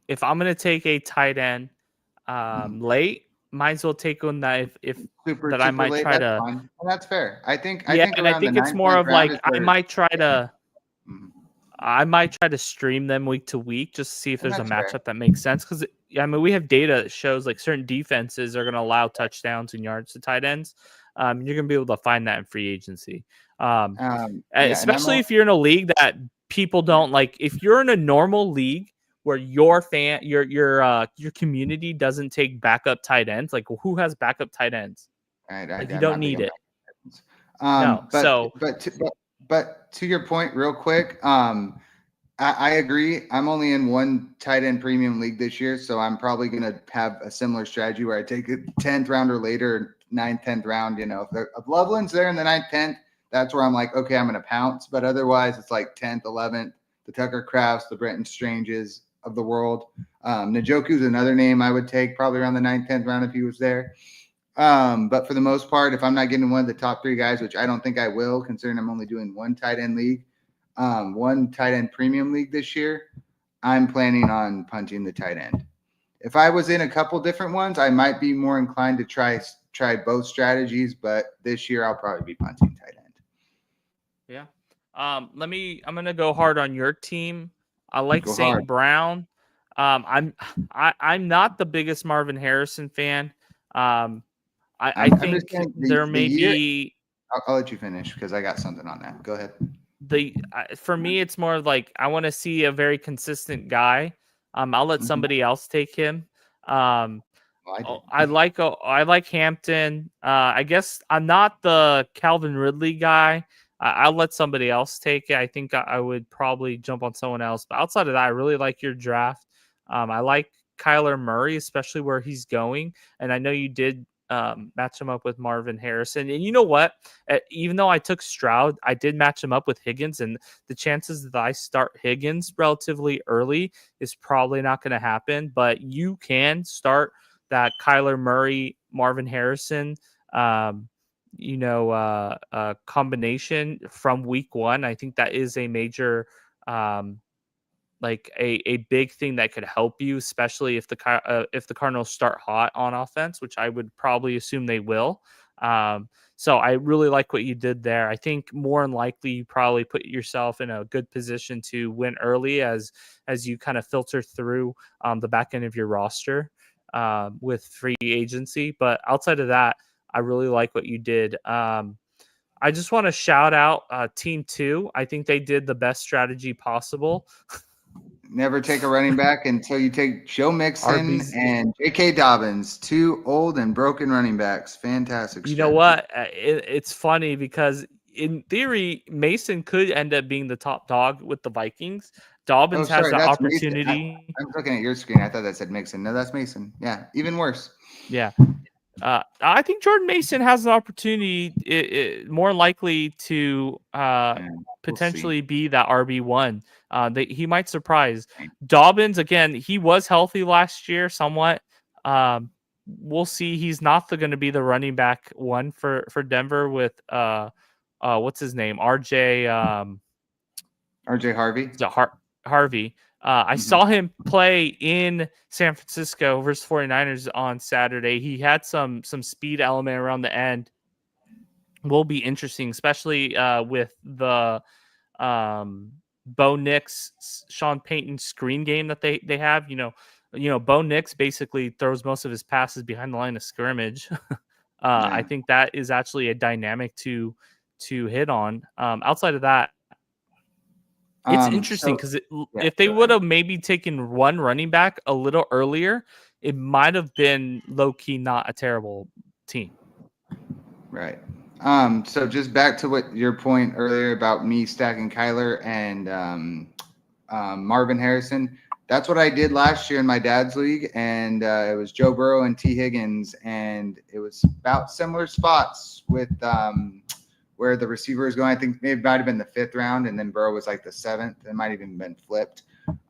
S1: If I'm going to take a tight end late, might as well take one that if
S2: super
S1: I might
S2: late,
S1: try
S2: that's
S1: to.
S2: fine. Well, that's fair. I think
S1: it's more of like I might try to.
S2: Mm-hmm.
S1: I might try to stream them week to week just to see if there's a matchup
S2: fair.
S1: that makes sense. Because I mean, we have data that shows like certain defenses are going to allow touchdowns and yards to tight ends. You're going to be able to find that in free agency. Especially if you're in a league that people don't like. If you're in a normal league where your community doesn't take backup tight ends, like who has backup tight ends? You don't need it.
S2: But to your point, real quick, I agree. I'm only in one tight end premium league this year, so I'm probably going to have a similar strategy where I take a 10th round or later, 9th, 10th round. You know, if Loveland's there in the 9th, 10th, that's where I'm like, okay, I'm going to pounce. But otherwise, it's like 10th, 11th, the Tucker Crafts, the Brenton Stranges of the world. Njoku's another name I would take probably around the 9th, 10th round if he was there. But for the most part, if I'm not getting one of the top 3 guys, which I don't think I will, considering I'm only doing one tight end league, one tight end premium league this year, I'm planning on punting the tight end. If I was in a couple different ones, I might be more inclined to try both strategies, but this year I'll probably be punting tight end.
S1: Yeah. I'm going to go hard on your team. I like St. Brown. I'm not the biggest Marvin Harrison fan. I think there may be.
S2: I'll let you finish because I got something on that. Go ahead.
S1: For me, it's more like I want to see a very consistent guy. I'll let somebody else take him. I like Hampton. I guess I'm not the Calvin Ridley guy. I'll let somebody else take it. I think I would probably jump on someone else. But outside of that, I really like your draft. I like Kyler Murray, especially where he's going. And I know you did match him up with Marvin Harrison. And you know what? Even though I took Stroud, I did match him up with Higgins. And the chances that I start Higgins relatively early is probably not going to happen. But you can start that Kyler Murray, Marvin Harrison, combination from week 1. I think that is a major, like a big thing that could help you, especially if the Cardinals start hot on offense, which I would probably assume they will. So I really like what you did there. I think more than likely you probably put yourself in a good position to win early as you kind of filter through the back end of your roster with free agency. But outside of that, I really like what you did. I just want to shout out Team 2. I think they did the best strategy possible.
S2: Never take a running back until you take Joe Mixon and J.K. Dobbins, 2 old and broken running backs. Fantastic strategy.
S1: You know what? It's funny because in theory, Mason could end up being the top dog with the Vikings. Dobbins has the opportunity.
S2: I'm looking at your screen. I thought that said Mixon. No, that's Mason. Yeah, even worse.
S1: Yeah. I think Jordan Mason has an opportunity, more likely to potentially be that RB1. He might surprise. Dobbins, again, he was healthy last year somewhat. We'll see. He's not going to be the running back 1 for Denver with what's his name? RJ
S2: Harvey.
S1: Harvey. I saw him play in San Francisco versus 49ers on Saturday. He had some speed element around the end. Will be interesting, especially with the Bo Nix, Sean Payton screen game that they have. Bo Nix basically throws most of his passes behind the line of scrimmage. I think that is actually a dynamic to hit on. Outside of that, it's interesting because if they would have maybe taken one running back a little earlier, it might have been low-key not a terrible team.
S2: Right. So just back to what your point earlier about me stacking Kyler and Marvin Harrison. That's what I did last year in my dad's league, and it was Joe Burrow and T. Higgins, and it was about similar spots with where the receiver is going. I think it might have been the 5th round, and then Burrow was like the 7th. It might have even been flipped.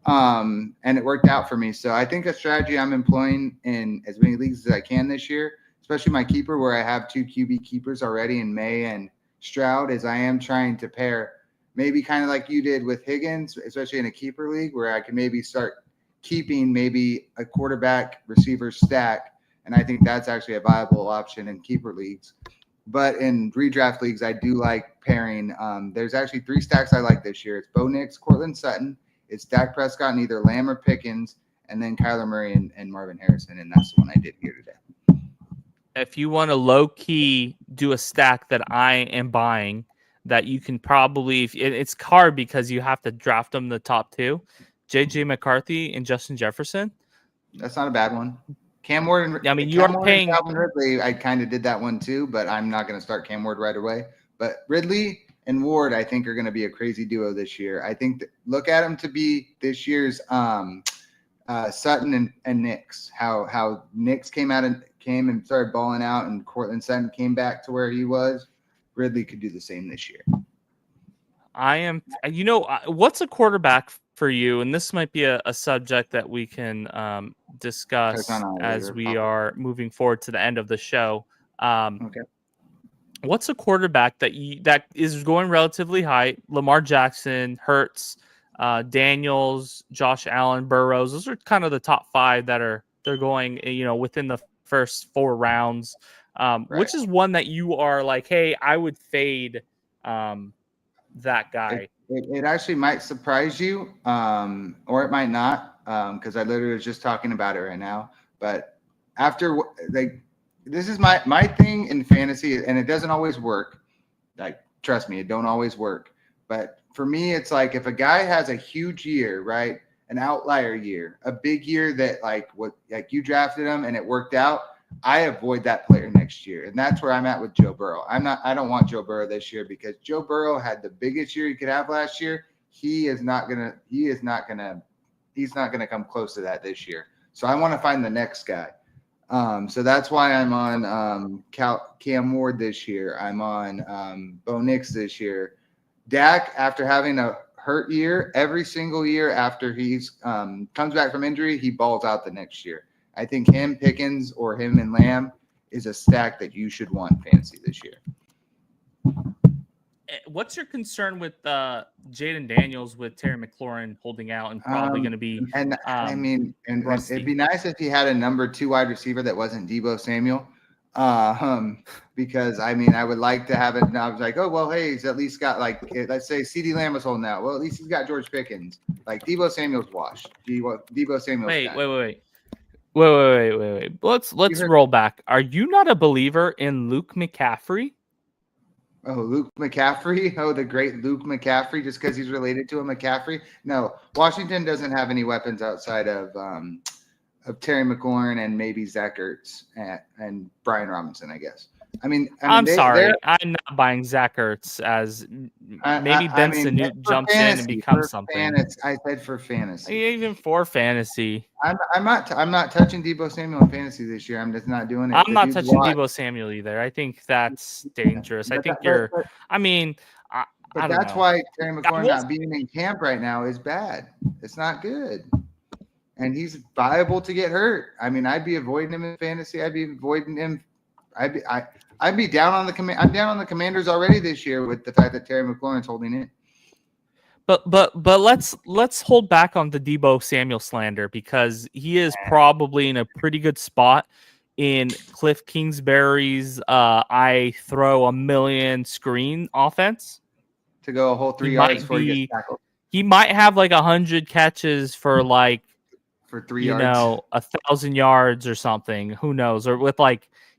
S2: And it worked out for me. So I think a strategy I'm employing in as many leagues as I can this year, especially my keeper, where I have 2 QB keepers already in May and Stroud, is I am trying to pair maybe kind of like you did with Higgins, especially in a keeper league, where I can maybe start keeping maybe a quarterback receiver stack. And I think that's actually a viable option in keeper leagues. But in redraft leagues, I do like pairing. There's actually 3 stacks I like this year. It's Bo Nix, Cortland Sutton. It's Dak Prescott and either Lamb or Pickens, and then Kyler Murray and Marvin Harrison. And that's the one I did here today.
S1: If you want to low-key do a stack that I am buying, that you can probably – it's hard because you have to draft them the top 2, J.J. McCarthy and Justin Jefferson.
S2: That's not a bad one. Cam Ward and
S1: you are paying
S2: Calvin Ridley. I kind of did that one too, but I'm not going to start Cam Ward right away. But Ridley and Ward, I think, are going to be a crazy duo this year. I think look at them to be this year's Sutton and Nix. How Nix came and started balling out, and Cortland Sutton came back to where he was. Ridley could do the same this year.
S1: What's a quarterback for you? And this might be a subject that we can discuss as we are moving forward to the end of the show.
S2: Okay.
S1: What's a quarterback that is going relatively high? Lamar Jackson, Hurts, Daniels, Josh Allen, Burrows. Those are kind of the top 5 they're going, within the first 4 rounds. Right. Which is one that you are like, hey, I would fade that guy?
S2: It actually might surprise you, or it might not, because I literally was just talking about it right now. But after this is my thing in fantasy, and it doesn't always work. Like, trust me, it don't always work. But for me, it's like if a guy has a huge year, right, an outlier year, a big year that like you drafted him and it worked out, I avoid that player next year. And that's where I'm at with Joe Burrow. I don't want Joe Burrow this year because Joe Burrow had the biggest year he could have last year. He's not gonna come close to that this year. So I want to find the next guy. So that's why I'm on Cam Ward this year. I'm on Bo Nix this year. Dak, after having a hurt year, every single year after he's comes back from injury, he balls out the next year. I think him, Pickens, or him and Lamb is a stack that you should want fantasy this year.
S1: What's your concern with Jaden Daniels with Terry McLaurin holding out and probably going to be?
S2: And it'd be nice if he had a number 2 wide receiver that wasn't Deebo Samuel, because I would like to have it. And I was like, oh well, hey, he's at least got let's say CeeDee Lamb was holding out. Well, at least he's got George Pickens. Like Deebo Samuel's washed. Deebo Samuel's
S1: wait. Let's roll back. Are you not a believer in Luke McCaffrey?
S2: Oh, Luke McCaffrey. Oh, the great Luke McCaffrey, just because he's related to a McCaffrey. No, Washington doesn't have any weapons outside of Terry McLaurin and maybe Zach Ertz and Brian Robinson, I guess.
S1: I'm sorry. I'm not buying Zach Ertz as maybe Benson Newton jumps in and becomes something.
S2: I said for fantasy.
S1: Even for fantasy.
S2: I'm not touching Deebo Samuel in fantasy this year. I'm just not doing it.
S1: I'm not touching Deebo Samuel either. I think that's dangerous. I think you're.
S2: But that's why Terry McLaurin not being in camp right now is bad. It's not good. And he's viable to get hurt. I'd be avoiding him in fantasy. I'd be avoiding him. I'd be down on the I'm down on the Commanders already this year with the fact that Terry McLaurin's holding it.
S1: But let's hold back on the Deebo Samuel slander because he is probably in a pretty good spot in Cliff Kingsbury's I throw a million screen offense
S2: to go a whole 3 yards before he gets tackled.
S1: He might have 100 catches for
S2: 3 yards,
S1: 1,000 yards or something. Who knows? Or with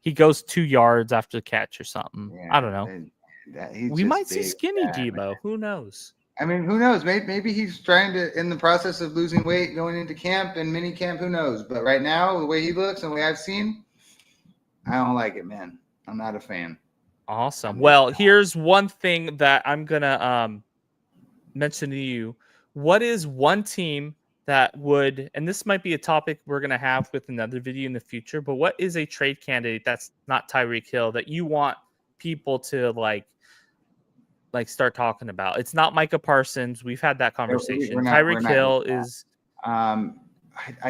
S1: he goes 2 yards after the catch or something. Yeah, I don't know. We might see skinny Deebo. Who knows?
S2: Who knows? Maybe he's trying to, in the process of losing weight, going into camp and mini camp. Who knows? But right now, the way he looks and the way I've seen, I don't like it, man. I'm not a fan.
S1: Awesome. Well, here's one thing that I'm gonna mention to you. What is one team that would, and this might be a topic we're going to have with another video in the future, but what is a trade candidate that's not Tyreek Hill that you want people to like start talking about. It's not Micah Parsons. We've had that conversation.
S2: We're
S1: Tyreek
S2: not
S1: Hill is.
S2: I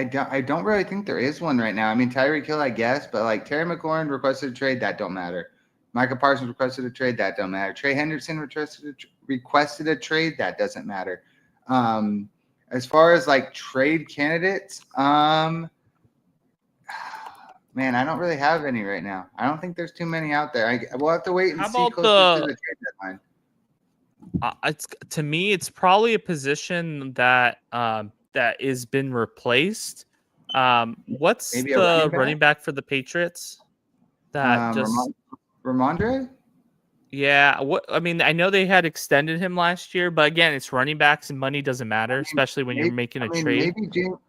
S2: don't really think there is one right now. I mean, Tyreek Hill, I guess, but like Terry McLaurin requested a trade, that don't matter. Micah Parsons requested a trade, that don't matter. Trey Henderson requested a trade, that doesn't matter. As far as like trade candidates, man, I don't really have any right now. I don't think there's too many out there. We'll have to wait and see closer to the trade deadline.
S1: To me, it's probably a position that that has been replaced. What's
S2: Maybe
S1: the running back for the Patriots? That
S2: Ramondre?
S1: Yeah, I mean, I know they had extended him last year, but again, it's running backs and money doesn't matter, especially when you're making a trade.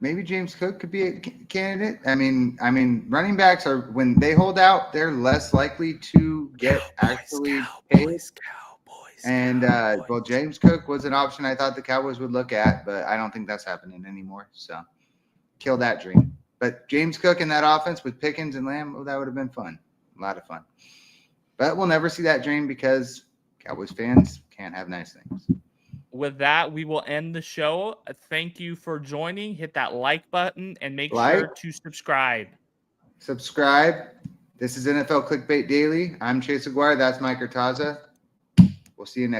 S2: Maybe James Cook could be a candidate. I mean, running backs are, when they hold out, they're less likely to get paid. Well, James Cook was an option I thought the Cowboys would look at, but I don't think that's happening anymore. So, kill that dream. But James Cook in that offense with Pickens and Lamb, that would have been fun. A lot of fun. But we'll never see that dream because Cowboys fans can't have nice things.
S1: With that, we will end the show. Thank you for joining. Hit that like button and make sure to subscribe.
S2: This is NFL Clickbait Daily. I'm Chase Aguirre. That's Mike Urtaza. We'll see you next.